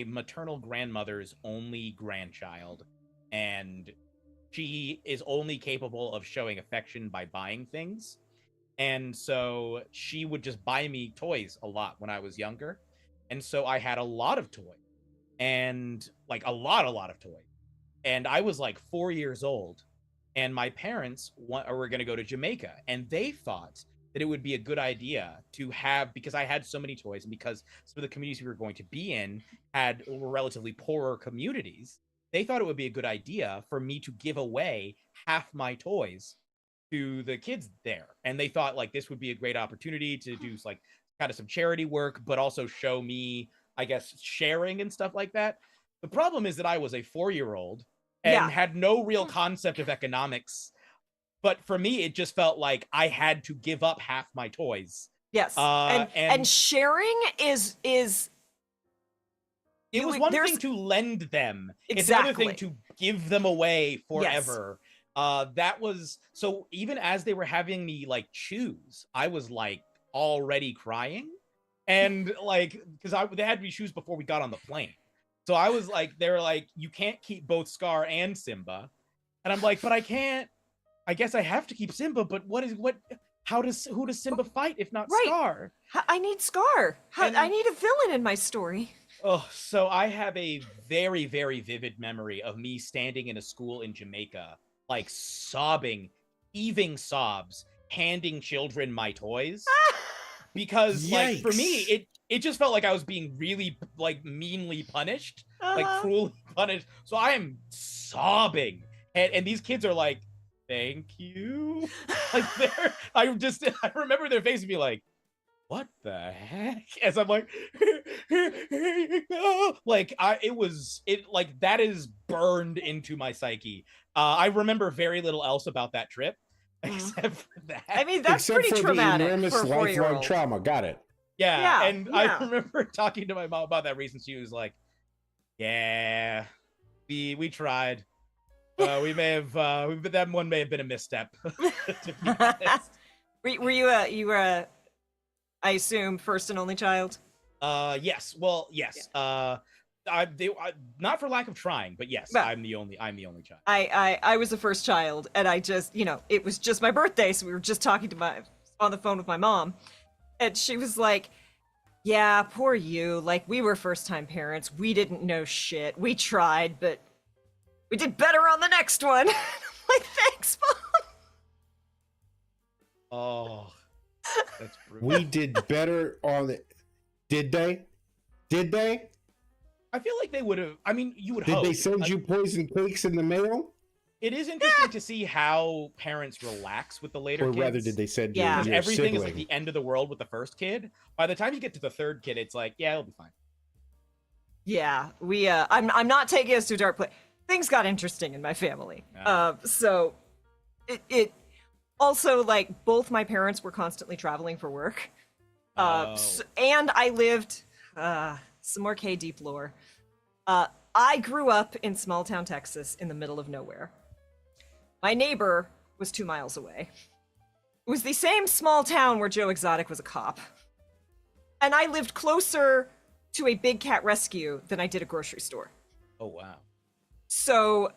maternal grandmother's only grandchild, and she is only capable of showing affection by buying things. And so she would just buy me toys a lot when I was younger. And so I had a lot of toys, and like a lot of toys. And I was like 4 years old, and my parents were going to go to Jamaica, and they thought that it would be a good idea to have, because I had so many toys, and because some of the communities we were going to be in were relatively poorer communities, they thought it would be a good idea for me to give away half my toys to the kids there. And they thought like this would be a great opportunity to do like kind of some charity work, but also show me, I guess, sharing and stuff like that. The problem is that I was a 4-year-old and Yeah. had no real concept of economics. But for me, it just felt like I had to give up half my toys. Yes. And And sharing is it was one thing to lend them. It's another thing to give them away forever. That was so even as they were having me like choose, I was like already crying. And like, because they had me choose before we got on the plane. So I was like, they were like, you can't keep both Scar and Simba. And I'm like, but I can't. I guess I have to keep Simba, but who does Simba fight if not Scar? I need Scar. I need a villain in my story. Oh, so I have a very, very vivid memory of me standing in a school in Jamaica, like sobbing, heaving sobs, handing children my toys. Because like for me, it just felt like I was being really like meanly punished, like cruelly punished. So I am sobbing. And these kids are like, thank you. Like I remember their faces be like, what the heck? As I'm like, like that is burned into my psyche. I remember very little else about that trip, except for that. I mean, that's except pretty for traumatic the enormous for a 4-year-old. lifelong trauma. Got it. Yeah, and I remember talking to my mom about that reason. She was like, yeah, we tried. We may have that one may have been a misstep. To be honest. Were you I assume first and only child? Yes. Well, yes. Yeah. Not for lack of trying, but yes, but I'm the only child. I was the first child, and I just, it was just my birthday, so we were just talking on the phone with my mom, and she was like, yeah, poor you, like, we were first-time parents, we didn't know shit, we tried, but we did better on the next one. I'm like, thanks, Mom. Oh, that's brutal. We did better on the. Did they? I feel like they would have. I mean, you would Did hope. they send you poison cakes in the mail? It is interesting to see how parents relax with the later kids. Or rather, did they send you Because your everything sibling? is like the end of the world with the first kid. By the time you get to the third kid, it's like, yeah, it'll be fine. Yeah, I'm not taking us to a dark place. Things got interesting in my family. So it also, like, both my parents were constantly traveling for work. And I lived some more K-deep lore. I grew up in small town Texas in the middle of nowhere. My neighbor was 2 miles away. It was the same small town where Joe Exotic was a cop. And I lived closer to a big cat rescue than I did a grocery store. Oh, wow. So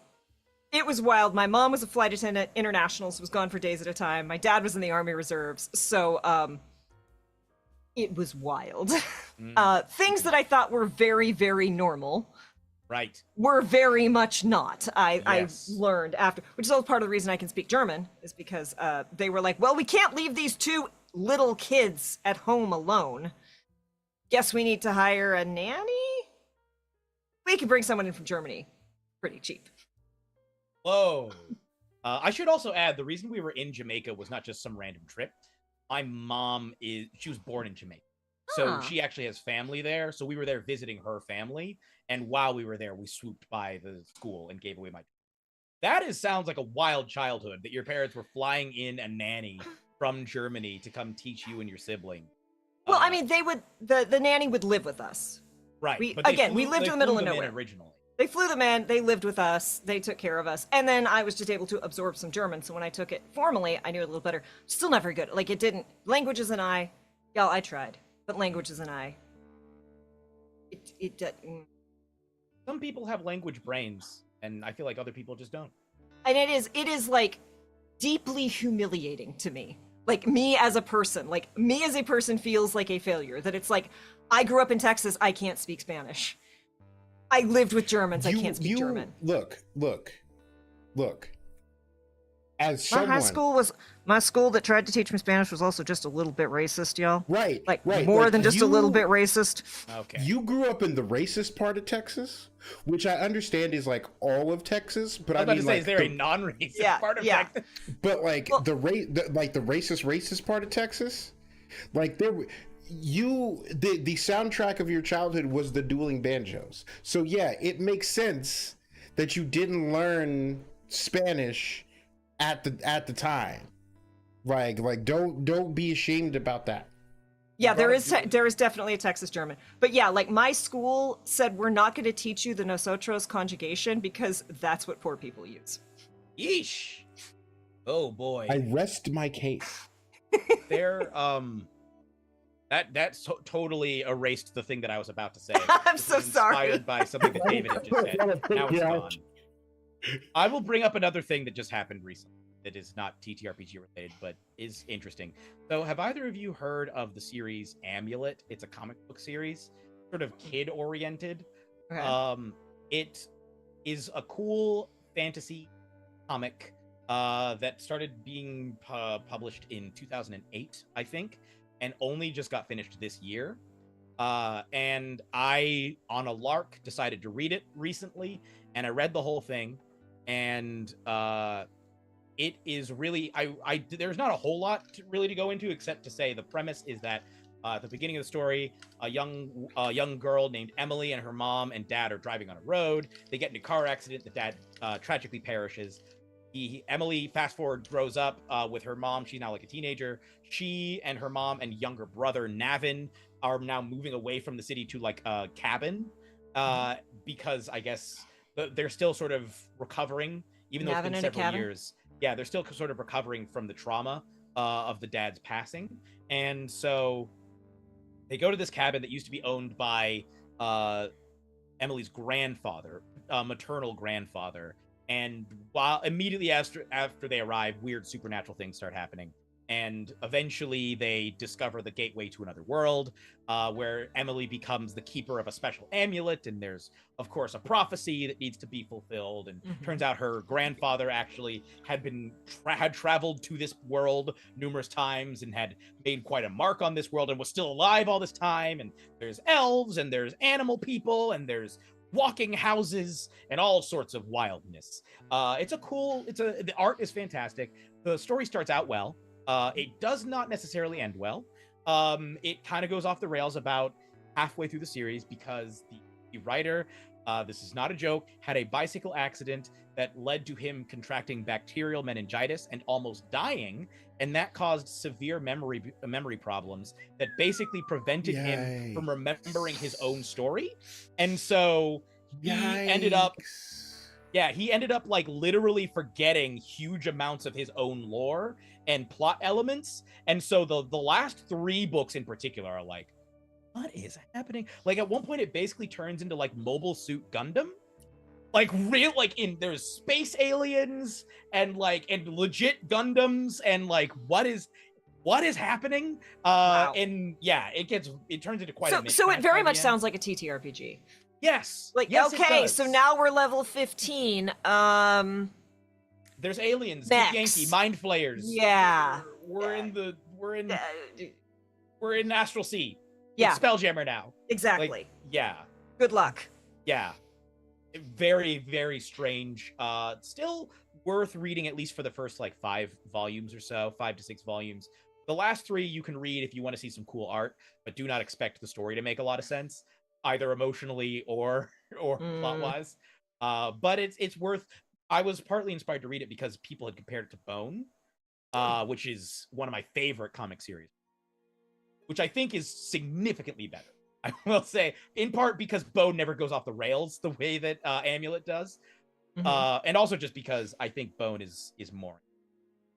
it was wild. My mom was a flight attendant, internationals, was gone for days at a time. My dad was in the Army Reserves. So it was wild. Things that I thought were very, very normal. Right. Were very much not. Yes. I learned after, which is also part of the reason I can speak German, is because they were like, well, we can't leave these 2 little kids at home alone. Guess we need to hire a nanny? We can bring someone in from Germany pretty cheap. Whoa. I should also add, the reason we were in Jamaica was not just some random trip. My mom she was born in Jamaica. So she actually has family there. So we were there visiting her family. And while we were there, we swooped by the school and gave away my. That sounds like a wild childhood, that your parents were flying in a nanny from Germany to come teach you and your sibling. Well, I mean, the nanny would live with us. Right. We lived in the middle of nowhere. Originally. They flew them in, they lived with us, they took care of us, and then I was just able to absorb some German, so when I took it formally, I knew it a little better. Still not very good. Like, it didn't. Languages and I, y'all, I tried, but languages and I, it didn't. Some people have language brains, and I feel like other people just don't. And it is like deeply humiliating to me. Like, me as a person feels like a failure. That it's like, I grew up in Texas, I can't speak Spanish. I lived with Germans, I can't speak German. Look. As my school that tried to teach me Spanish was also just a little bit racist, y'all. Right. More than just a little bit racist. Okay. You grew up in the racist part of Texas, which I understand is like all of Texas, but I mean, to say, is there a non-racist part of Texas? But like the racist part of Texas, like the soundtrack of your childhood was the dueling banjos. So yeah, it makes sense that you didn't learn Spanish at the time. Like don't be ashamed about that. Yeah, there is definitely a Texas German. But yeah, like my school said, we're not going to teach you the nosotros conjugation because that's what poor people use. Yeesh. Oh boy. I rest my case. There, that totally erased the thing that I was about to say. I'm It so was sorry. Inspired by something that David had just said. Now it's gone. I will bring up another thing that just happened recently that is not TTRPG related, but is interesting. So, have either of you heard of the series Amulet? It's a comic book series, sort of kid-oriented. Okay. It is a cool fantasy comic that started being published in 2008, I think, and only just got finished this year. And I, on a lark, decided to read it recently, and I read the whole thing, and it is really there's not a whole lot really to go into except to say the premise is that at the beginning of the story, a young girl named Emily and her mom and dad are driving on a road. They get in a car accident. The dad tragically perishes. Emily, fast forward, grows up with her mom. She's now like a teenager. She and her mom and younger brother Navin are now moving away from the city to like a cabin because I guess they're still sort of recovering, even though it's been several years. Yeah, they're still sort of recovering from the trauma of the dad's passing. And so they go to this cabin that used to be owned by Emily's grandfather, maternal grandfather. And while immediately after they arrive, weird supernatural things start happening. And eventually they discover the gateway to another world, where Emily becomes the keeper of a special amulet. And there's, of course, a prophecy that needs to be fulfilled. And turns out her grandfather actually had traveled to this world numerous times and had made quite a mark on this world and was still alive all this time. And there's elves and there's animal people and there's walking houses and all sorts of wildness. The art is fantastic. The story starts out well. It does not necessarily end well. It kind of goes off the rails about halfway through the series because the writer, this is not a joke, had a bicycle accident that led to him contracting bacterial meningitis and almost dying, and that caused severe memory problems that basically prevented him from remembering his own story. And so he ended up like literally forgetting huge amounts of his own lore and plot elements. And so the last 3 books in particular are like, what is happening? Like at one point it basically turns into like Mobile Suit Gundam. Like there's space aliens and legit Gundams and like what is happening? Wow. And yeah, it turns into quite a mix. So it very much sounds like a TTRPG. Yes. Like yes, okay, so now we're level 15. There's aliens, Yankee, mind flayers. Yeah. We're in Astral Sea. Yeah. It's Spelljammer now. Exactly. Like, yeah. Good luck. Yeah. Very, very strange. Still worth reading at least for the first like 5 volumes or so, 5 to 6 volumes. The last 3 you can read if you want to see some cool art, but do not expect the story to make a lot of sense, either emotionally or plot-wise. But it's worth. I was partly inspired to read it because people had compared it to Bone, which is one of my favorite comic series, which I think is significantly better. I will say, in part because Bone never goes off the rails the way that Amulet does, and also just because I think Bone is more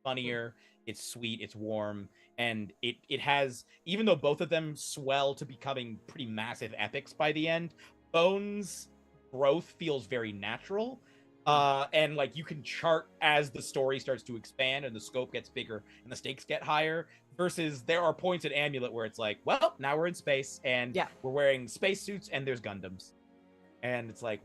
funnier. It's sweet, it's warm, and it has, even though both of them swell to becoming pretty massive epics by the end, Bone's growth feels very natural. And like you can chart as the story starts to expand and the scope gets bigger and the stakes get higher, versus there are points at Amulet where it's like, well, now we're in space and we're wearing spacesuits and there's Gundams. And it's like,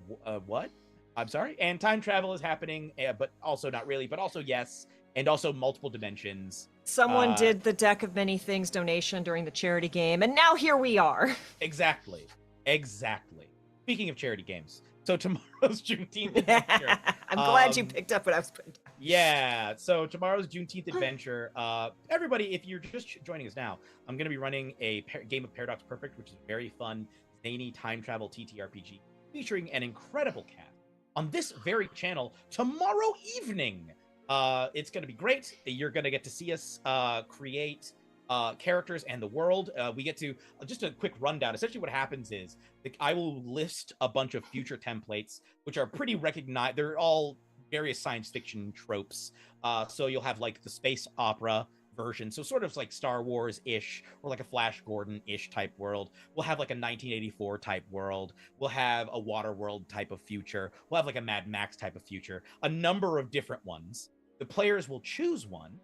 what? I'm sorry. And time travel is happening, but also not really, but also yes. And also multiple dimensions. Someone did the Deck of Many Things donation during the charity game, and now here we are. Exactly. Speaking of charity games, so tomorrow's Juneteenth adventure. I'm glad you picked up what I was putting down. Yeah, so tomorrow's Juneteenth adventure. Everybody, if you're just joining us now, I'm going to be running a game of Paradox Perfect, which is a very fun, zany time travel TTRPG featuring an incredible cast on this very channel tomorrow evening. It's going to be great. You're going to get to see us create characters and the world. We get to just a quick rundown. Essentially, what happens is I will list a bunch of future templates, which are pretty recognized. They're all various science fiction tropes. So you'll have like the space opera version, so sort of like Star Wars-ish or like a Flash Gordon-ish type world. We'll have like a 1984 type world. We'll have a Waterworld type of future. We'll have like a Mad Max type of future. A number of different ones. The players will choose one.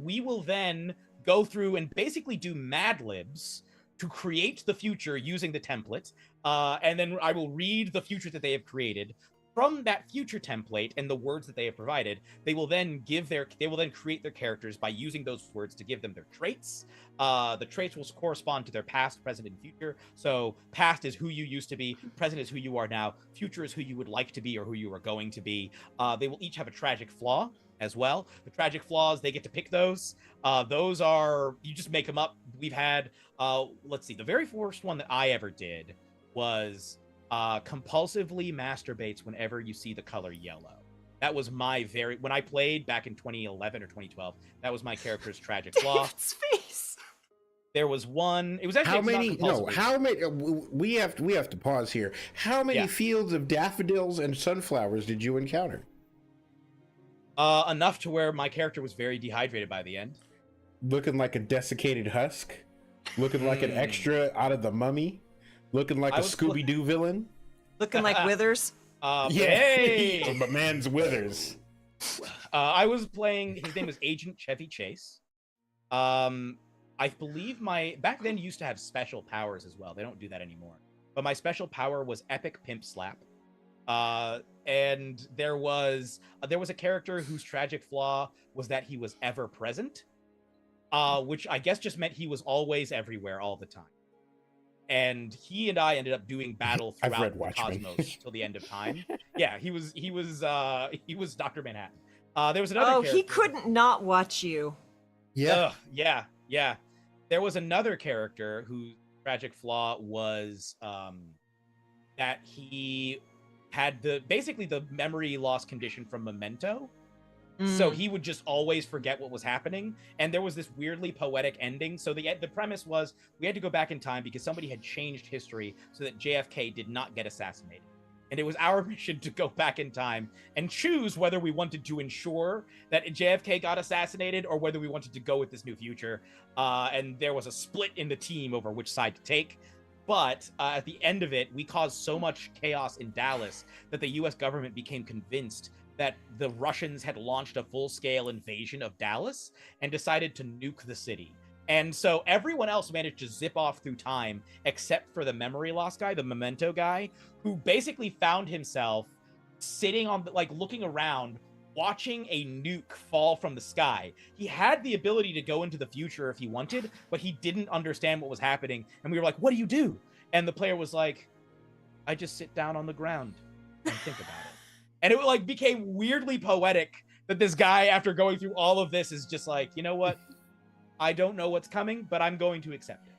We will then go through and basically do Mad Libs to create the future using the template. And then I will read the future that they have created. From that future template and the words that they have provided, they will then create their characters by using those words to give them their traits. The traits will correspond to their past, present, and future. So past is who you used to be, present is who you are now, future is who you would like to be or who you are going to be. They will each have a tragic flaw as well. The tragic flaws, they get to pick those. Those are, you just make them up. We've had, let's see, the very first one that I ever did was compulsively masturbates whenever you see the color yellow. That was my when I played back in 2011 or 2012, that was my character's tragic flaw. David's face. There was one, it was actually how many we have to pause here. How many fields of daffodils and sunflowers did you encounter? Enough to where my character was very dehydrated by the end. Looking like a desiccated husk, looking like an extra out of The Mummy. Looking like a Scooby-Doo villain. Looking like Withers. Hey! My man's Withers. I was playing, his name was Agent Chevy Chase. I believe back then you used to have special powers as well. They don't do that anymore. But my special power was Epic Pimp Slap. And there was a character whose tragic flaw was that he was ever present. Which I guess just meant he was always everywhere all the time. And he and I ended up doing battle throughout the cosmos till the end of time. Yeah, he was Dr. Manhattan. There was another character. He couldn't not watch you. Yeah. Yeah. There was another character whose tragic flaw was that he had basically the memory loss condition from Memento. So he would just always forget what was happening. And there was this weirdly poetic ending. So the premise was we had to go back in time because somebody had changed history so that JFK did not get assassinated. And it was our mission to go back in time and choose whether we wanted to ensure that JFK got assassinated or whether we wanted to go with this new future. And there was a split in the team over which side to take. But at the end of it, we caused so much chaos in Dallas that the US government became convinced that the Russians had launched a full-scale invasion of Dallas and decided to nuke the city. And so everyone else managed to zip off through time except for the memory loss guy, the Memento guy, who basically found himself sitting on, looking around, watching a nuke fall from the sky. He had the ability to go into the future if he wanted, but he didn't understand what was happening. And we were like, what do you do? And the player was like, I just sit down on the ground and think about it. And it became weirdly poetic that this guy, after going through all of this, is just like, you know what? I don't know what's coming, but I'm going to accept it.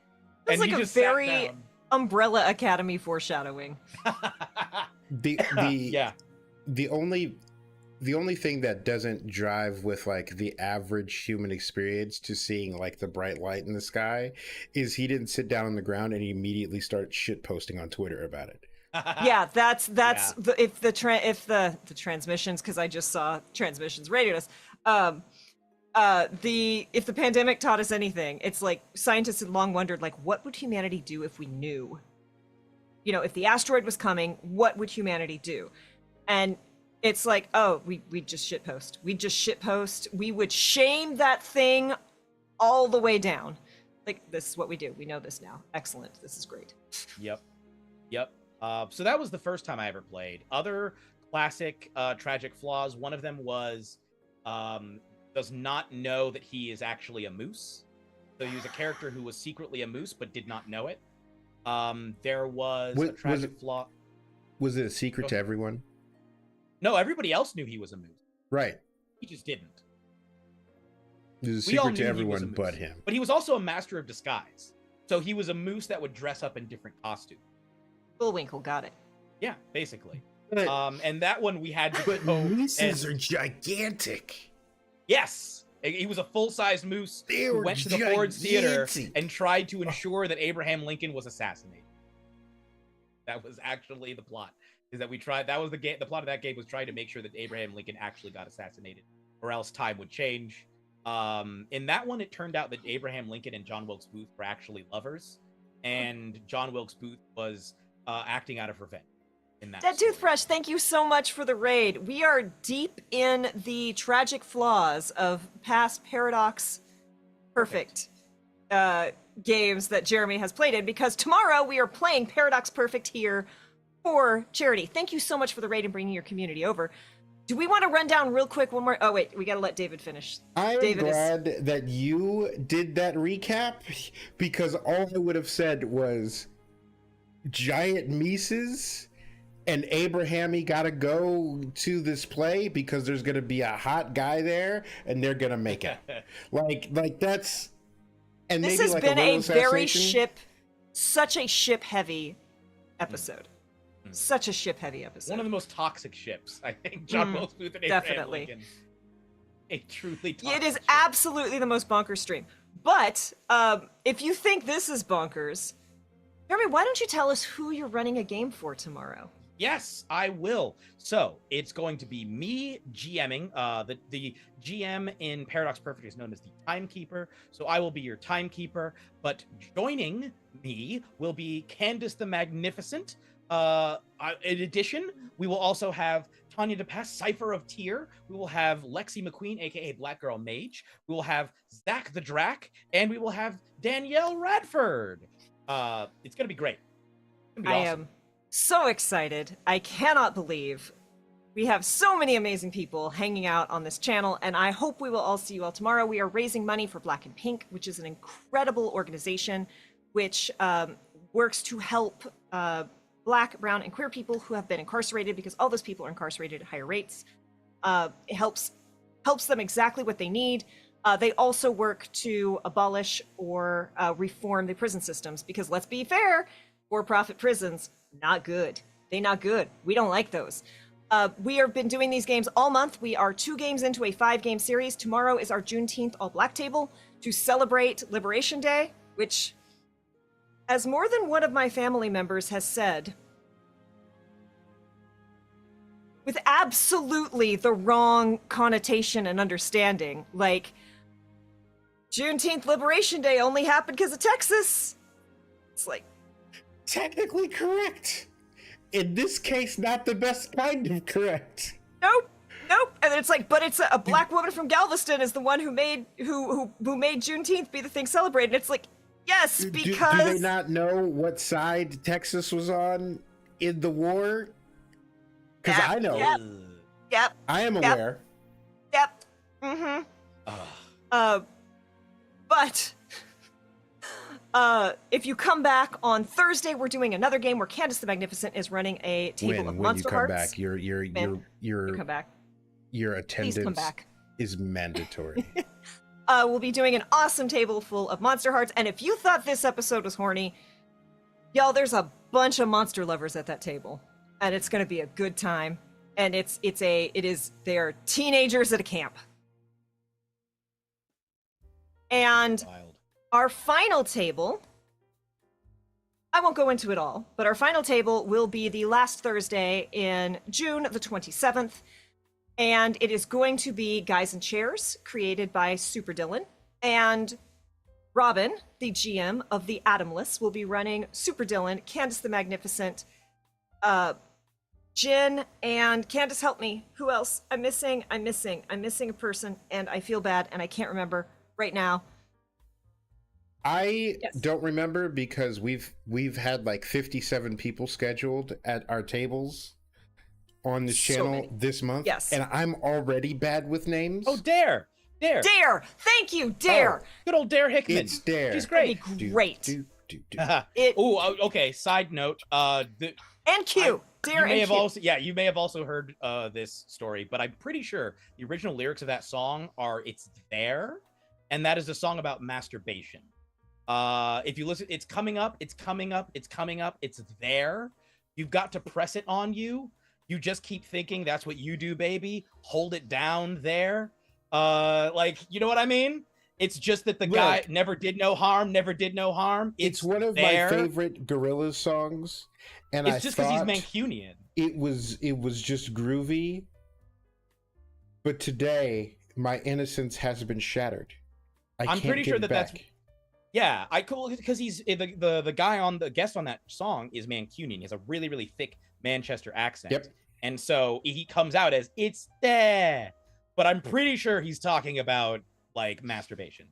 It's like a very Umbrella Academy foreshadowing. The only thing that doesn't drive with the average human experience to seeing the bright light in the sky is he didn't sit down on the ground and he immediately start shit posting on Twitter about it. Yeah, that's if the transmissions, because I just saw transmissions radioed us. If the pandemic taught us anything, it's scientists had long wondered what would humanity do if we knew? If the asteroid was coming, what would humanity do? And it's we just shitpost. We would shame that thing all the way down. This is what we do. We know this now. Excellent. This is great. Yep. So that was the first time I ever played. Other classic tragic flaws. One of them was does not know that he is actually a moose. So he was a character who was secretly a moose but did not know it. There was a tragic flaw. Was it a secret to everyone? No, everybody else knew he was a moose. Right. He just didn't. There's a We all secret to knew he was a everyone but moose. him. But he was also a master of disguise. So he was a moose that would dress up in different costumes. Bullwinkle got it. Yeah, basically. But, And that one we had to but go mooses and- are gigantic. Yes, he was a full-size moose They who were went to the Ford's Theater gigantic. and tried to ensure that Abraham Lincoln was assassinated. That was actually the plot. Is that we tried? That was the game. The plot of that game was trying to make sure that Abraham Lincoln actually got assassinated, or else time would change. In that one, it turned out that Abraham Lincoln and John Wilkes Booth were actually lovers, and John Wilkes Booth was acting out of revenge. In that Dead story. Toothbrush, thank you so much for the raid. We are deep in the tragic flaws of past Paradox Perfect games that Jeremy has played in, because tomorrow we are playing Paradox Perfect here for charity. Thank you so much for the raid and bringing your community over. Do we want to run down real quick one more? Oh, wait, we got to let David finish. I'm David is- glad that you did that recap, because all I would have said was giant Mises and Abraham gotta go to this play because there's gonna be a hot guy there and they're gonna make it. like that's and This maybe has like been a a little very assassination. such a ship heavy episode. Mm. Such a ship heavy episode. One of the most toxic ships, I think. John Wilkes Booth and Abraham definitely. Lincoln. A truly toxic It is ship. absolutely the most bonkers stream. But if you think this is bonkers, Jeremy, why don't you tell us who you're running a game for tomorrow? Yes, I will. So it's going to be me GMing. The GM in Paradox Perfect is known as the Timekeeper. So I will be your Timekeeper. But joining me will be Candace the Magnificent. In addition, we will also have Tanya DePass, Cipher of Tyr. We will have Lexi McQueen, aka Black Girl Mage. We will have Zach the Drac, and we will have Danielle Radford. It's gonna be great. It's gonna be I awesome. am so excited. I cannot believe we have so many amazing people hanging out on this channel, and I hope we will all see you all tomorrow. We are raising money for Black and Pink, which is an incredible organization which works to help Black, brown, and queer people who have been incarcerated, because all those people are incarcerated at higher rates. It helps them exactly what they need. They also work to abolish or reform the prison systems, because let's be fair, for-profit prisons, not good. They not good. We don't like those. We have been doing these games all month. We are 2 games into a 5-game series. Tomorrow is our Juneteenth All Black table to celebrate Liberation Day, which, as more than one of my family members has said, with absolutely the wrong connotation and understanding, like, Juneteenth Liberation Day only happened because of Texas. It's like, Technically correct. In this case, not the best kind of correct. nope. And it's like, but it's a black woman from Galveston is the one who made made Juneteenth be the thing celebrated. It's like, yes, because Do they not know what side Texas was on in the war? Because Yeah, I know. yeah. Yep. I am Yep. aware. Yep. Mm-hmm. But if you come back on Thursday, we're doing another game where Candace the Magnificent is running a table of When you Monster come Hearts. back, your You come back. your Please attendance come back. is mandatory. We'll be doing an awesome table full of Monster Hearts, and if you thought this episode was horny, y'all, there's a bunch of monster lovers at that table, and it's gonna be a good time. And they are teenagers at a camp. And Wild. our final table, I won't go into it all, but our final table will be the last Thursday in June the 27th. And it is going to be Guys and Chairs, created by Super Dylan. And Robin, the GM of the Atomless, will be running Super Dylan, Candace the Magnificent, Jin, and Candace, help me. Who else? I'm missing a person, and I feel bad, and I can't remember right now. I Yes. don't remember because we've had like 57 people scheduled at our tables on this So channel many. this month. Yes. And I'm already bad with names. Oh, Dare. Dare! Thank you, Dare! Good old Dare Hickman. It's Dare. She's That'd great. be great. Do. It Oh, okay. Side note. and Q. dare may and have cute. you may have also heard this story, but I'm pretty sure the original lyrics of that song are "It's There," and that is a song about masturbation. If you listen, it's coming up, it's coming up, it's coming up, it's there. You've got to press it on you. You just keep thinking that's what you do, baby. Hold it down there. Like, you know what I mean? It's just that the guy Look, never did no harm, never did no harm. it's one of my there. favorite Gorillaz songs, and It's I just because he's thought Mancunian. it was just groovy. But today, my innocence has been shattered. I'm can't pretty get sure it that back. that's yeah. I cool because he's the guy on the guest on that song is Mancunian. He has a really really thick Manchester accent. Yep. And so he comes out as "It's there," but I'm pretty sure he's talking about like masturbation.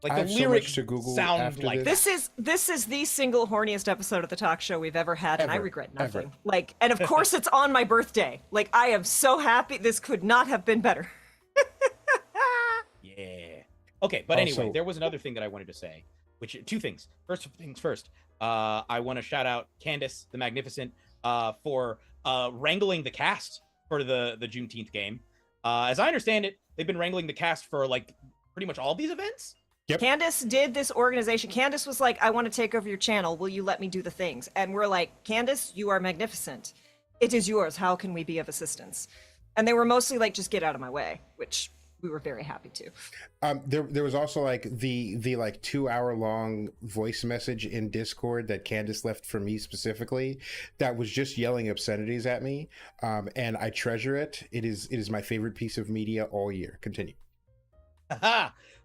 Like I the have so lyrics much to Google sound after like this. This is the single horniest episode of the talk show we've ever had, and I Ever, regret ever. nothing. Like, and of course it's on my birthday. Like, I am so happy. This could not have been better. Yeah. Okay, but anyway, Also- there was another thing that I wanted to say, which two things. First things first. I want to shout out Candace the Magnificent for wrangling the cast for the Juneteenth game. As I understand it, they've been wrangling the cast for like pretty much all these events. Yep. Candace did this organization. Candace was like, I want to take over your channel. Will you let me do the things? And we're like, Candace, you are magnificent. It is yours. How can we be of assistance? And they were mostly like, just get out of my way, which we were very happy to. There was also like the like 2 hour long voice message in Discord that Candace left for me specifically that was just yelling obscenities at me, and I treasure it. It is my favorite piece of media all year. Continue.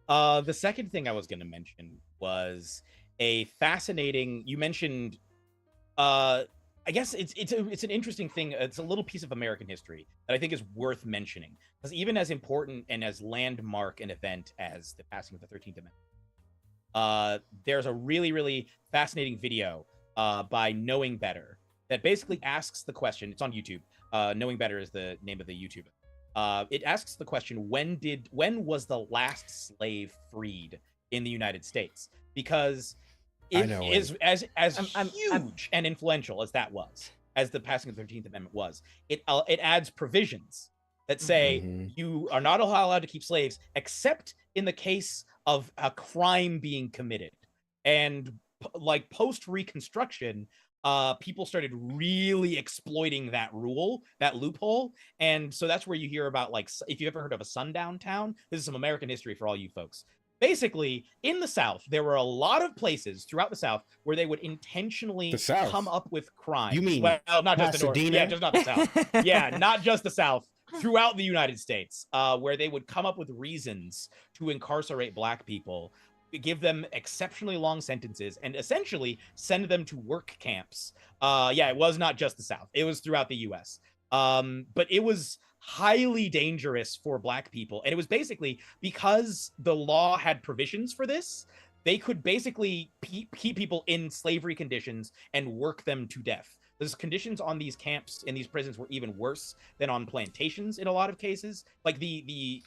The second thing I was going to mention was a fascinating. You mentioned, I guess it's an interesting thing. It's a little piece of American history that I think is worth mentioning because even as important and as landmark an event as the passing of the 13th Amendment, there's a really really fascinating video by Knowing Better that basically asks the question. It's on YouTube. Knowing Better is the name of the YouTuber. It asks the question: when was the last slave freed in the United States? Because I it know is as I'm huge and influential as that was, as the passing of the 13th Amendment was. It adds provisions that say Mhm. you are not allowed to keep slaves except in the case of a crime being committed. And like post Reconstruction, people started really exploiting that rule, that loophole. And so that's where you hear about, like, if you've ever heard of a sundown town, this is some American history for all you folks. Basically, in the South, there were a lot of places throughout the South where they would intentionally The South? come up with crimes. You mean well, not just the North. Pasadena? Yeah, just not the South. Yeah, not just the South. Throughout the United States, where they would come up with reasons to incarcerate Black people, give them exceptionally long sentences, and essentially send them to work camps. Yeah, it was not just the South. It was throughout the U.S. But it was highly dangerous for Black people. And it was basically because the law had provisions for this, they could basically keep people in slavery conditions and work them to death. The conditions on these camps in these prisons were even worse than on plantations in a lot of cases. Like the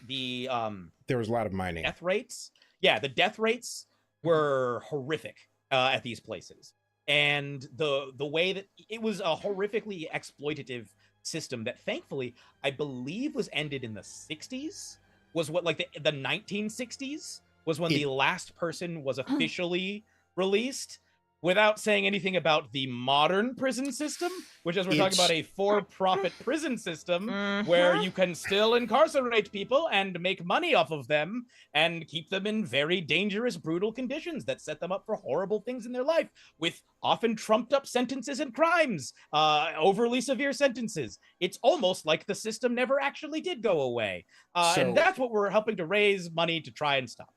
There was a lot of mining. death rates. Yeah, the death rates were horrific at these places. And the way that it was a horrifically exploitative system that thankfully I believe was ended in the 60s, was what, like the 1960s was when the last person was officially released, without saying anything about the modern prison system, which is we're talking about a for-profit prison system where you can still incarcerate people and make money off of them and keep them in very dangerous, brutal conditions that set them up for horrible things in their life, with often trumped up sentences and crimes, overly severe sentences. It's almost like the system never actually did go away. And that's what we're helping to raise money to try and stop.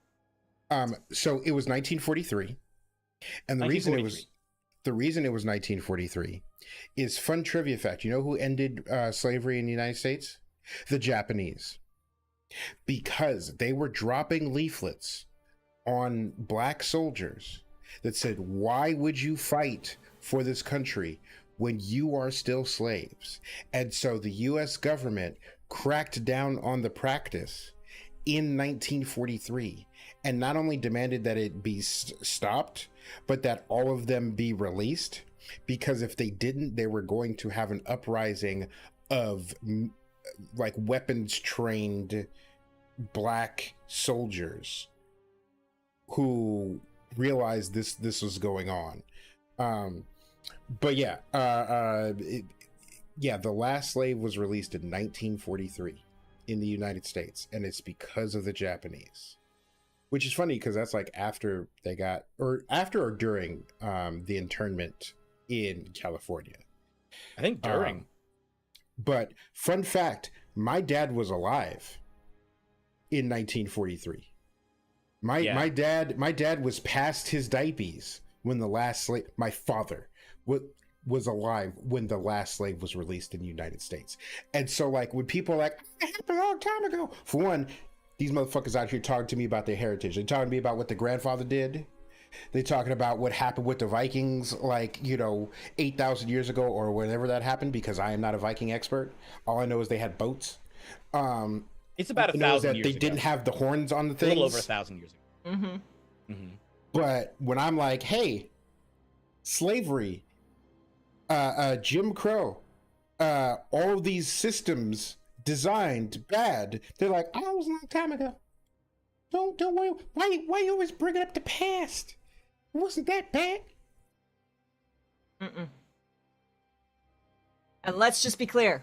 So it was 1943. And the reason it was 1943 is fun trivia fact. You know who ended slavery in the United States? The Japanese. Because they were dropping leaflets on Black soldiers that said, why would you fight for this country when you are still slaves? And so the US government cracked down on the practice in 1943 and not only demanded that it be stopped, but that all of them be released. because if they didn't, they were going to have an uprising of like weapons trained black soldiers who realized this was going on. But yeah, The Last Slave was released in 1943 in the United States, and it's because of the Japanese. Which is funny because that's like after they got, or after or during the internment in California. I think during. But fun fact, my dad was alive in 1943. My dad was past his diapers when The Last Slave. My father was alive when The Last Slave was released in the United States. And so like when people are like, it happened a long time ago. For one, these motherfuckers out here talking to me about their heritage. They're talking to me about what their grandfather did. They're talking about what happened with the Vikings, like, 8,000 years ago or whenever that happened, because I am not a Viking expert. All I know is they had boats. It's about 1,000 years they ago. didn't have the horns on the things. A little over 1,000 years ago. Mm-hmm. Mm-hmm. But when I'm like, hey, slavery, Jim Crow, all of these systems designed bad, they're like, oh, it was a long time ago. Don't worry. Why you always bringing up the past? It wasn't that bad. Mm-mm. And let's just be clear.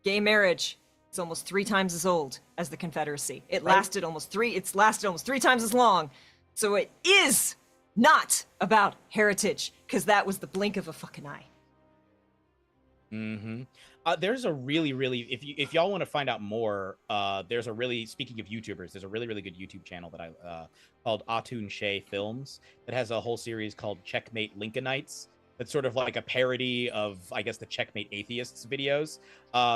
Gay marriage is almost 3 times as old as the Confederacy. It lasted almost 3 times as long. So it is not about heritage, because that was the blink of a fucking eye. Mm-hmm. There's a really, if y'all want to find out more, there's a really, speaking of YouTubers, there's a really good YouTube channel that I called Atun Shea Films that has a whole series called Checkmate Lincolnites. That's sort of like a parody of, I guess, the Checkmate Atheists videos.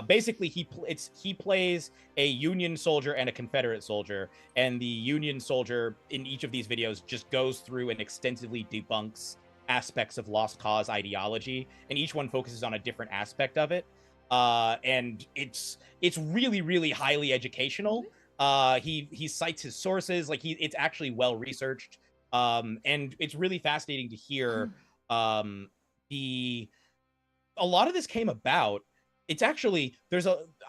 Basically, he plays a Union soldier and a Confederate soldier, and the Union soldier in each of these videos just goes through and extensively debunks aspects of lost cause ideology, and each one focuses on a different aspect of it. And it's really highly educational. He cites his sources, like it's actually well researched. And it's really fascinating to hear a lot of this came about. It's actually,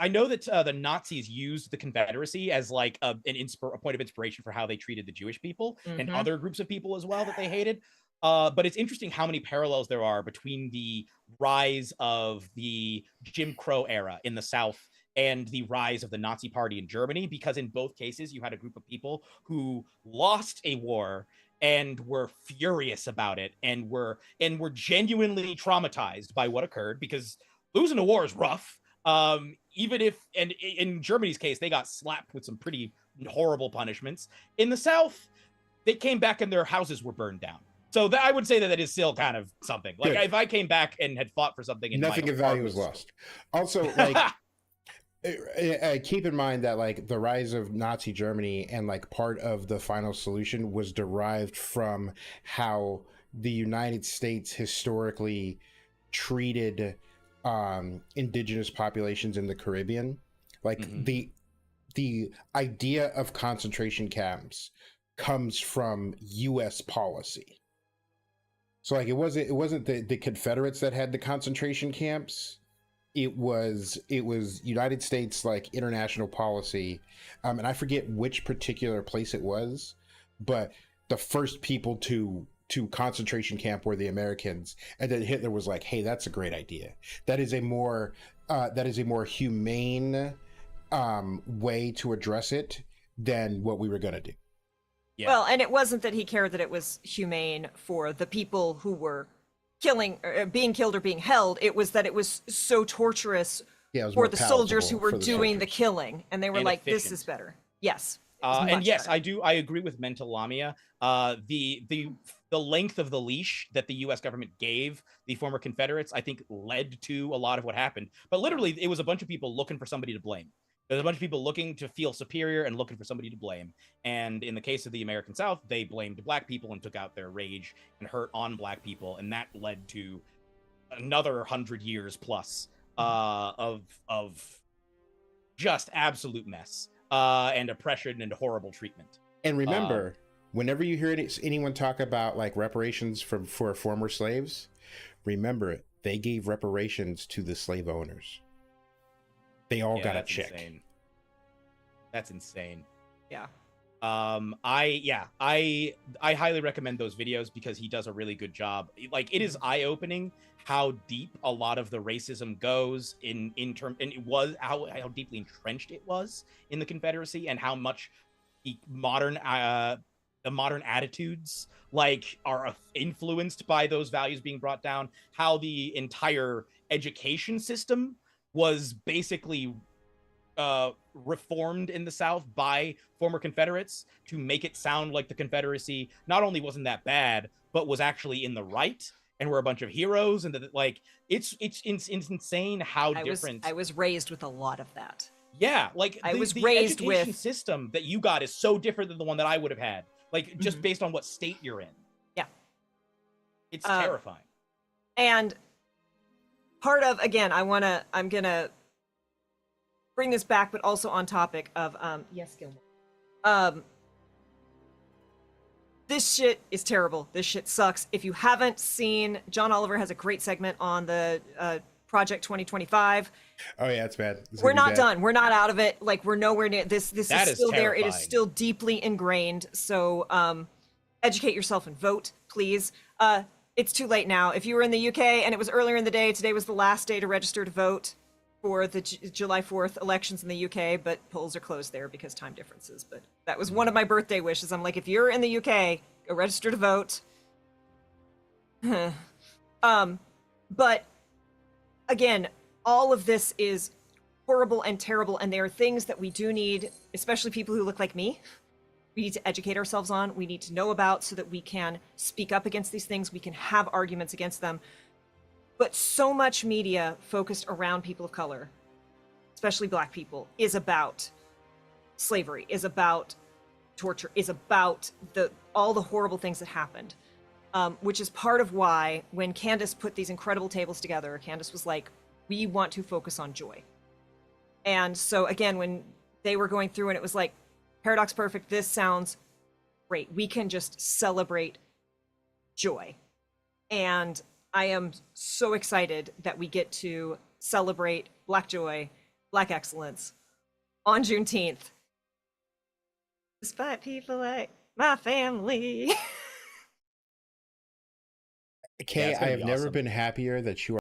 I know that the Nazis used the Confederacy as like a point of inspiration for how they treated the Jewish people and other groups of people as well that they hated. But it's interesting how many parallels there are between the rise of the Jim Crow era in the South and the rise of the Nazi Party in Germany, because in both cases you had a group of people who lost a war and were furious about it and were genuinely traumatized by what occurred, because losing a war is rough. Even if, and in Germany's case, they got slapped with some pretty horrible punishments. In the South, they came back and their houses were burned down. So I would say that is still kind of something. Like if I came back and had fought for something, and nothing of value was lost. Also, like keep in mind that like the rise of Nazi Germany and like part of the final solution was derived from how the United States historically treated indigenous populations in the Caribbean. Like the idea of concentration camps comes from U.S. policy. So like it wasn't the Confederates that had the concentration camps. It was United States like international policy, and I forget which particular place it was, but the first people to concentration camp were the Americans, and then Hitler was like, "Hey, that's a great idea. That is a more humane way to address it than what we were gonna do." Yeah. Well, and it wasn't that he cared that it was humane for the people who were being killed or being held. It was that it was so torturous for the soldiers who were doing the killing, and they were like, efficient. "This is better." Yes. And yes, better. I agree with Mental Lamia. The length of the leash that the U.S. government gave the former Confederates, I think, led to a lot of what happened. But literally, it was a bunch of people looking for somebody to blame. There's a bunch of people looking to feel superior and looking for somebody to blame. And in the case of the American South, they blamed black people and took out their rage and hurt on black people, and that led to another 100 years plus of just absolute mess and oppression and horrible treatment. And remember, whenever you hear anyone talk about like reparations for former slaves, Remember, they gave reparations to the slave owners. They all got a that's check. insane. That's insane. Yeah. I highly recommend those videos because he does a really good job. Like, it is eye-opening how deep a lot of the racism goes in term, and it was how deeply entrenched it was in the Confederacy, and how much the modern attitudes like are influenced by those values being brought down. How the entire education system was basically reformed in the South by former Confederates to make it sound like the Confederacy not only wasn't that bad, but was actually in the right and were a bunch of heroes. And that, like, it's insane how different. I was raised with a lot of that. Yeah, like I was the raised education with system that you got is so different than the one that I would have had. Like, just based on what state you're in. Yeah, it's terrifying. And part of, again, I'm gonna bring this back, but also on topic of yes, Gilmore. This shit is terrible. This shit sucks. If you haven't seen, John Oliver has a great segment on the Project 2025. Oh yeah, it's bad. We're not done. We're not out of it. Like, we're nowhere near this. This is still there. It is terrifying. still deeply ingrained. So educate yourself and vote, please. It's too late now. If you were in the UK and it was earlier in the day, today was the last day to register to vote for the July 4th elections in the UK, but polls are closed there because time differences. But that was one of my birthday wishes. I'm like, if you're in the UK, go register to vote. But again, all of this is horrible and terrible, and there are things that we do need, especially people who look like me, we need to educate ourselves on, we need to know about, so that we can speak up against these things, we can have arguments against them. But so much media focused around people of color, especially Black people, is about slavery, is about torture, is about all the horrible things that happened. Which is part of why when Candace put these incredible tables together, Candace was like, we want to focus on joy. And so again, when they were going through and it was like, Paradox Perfect, this sounds great. We can just celebrate joy. And I am so excited that we get to celebrate Black joy, Black excellence on Juneteenth. Despite people like my family. Kay, it's I gonna have be never awesome. been happier that you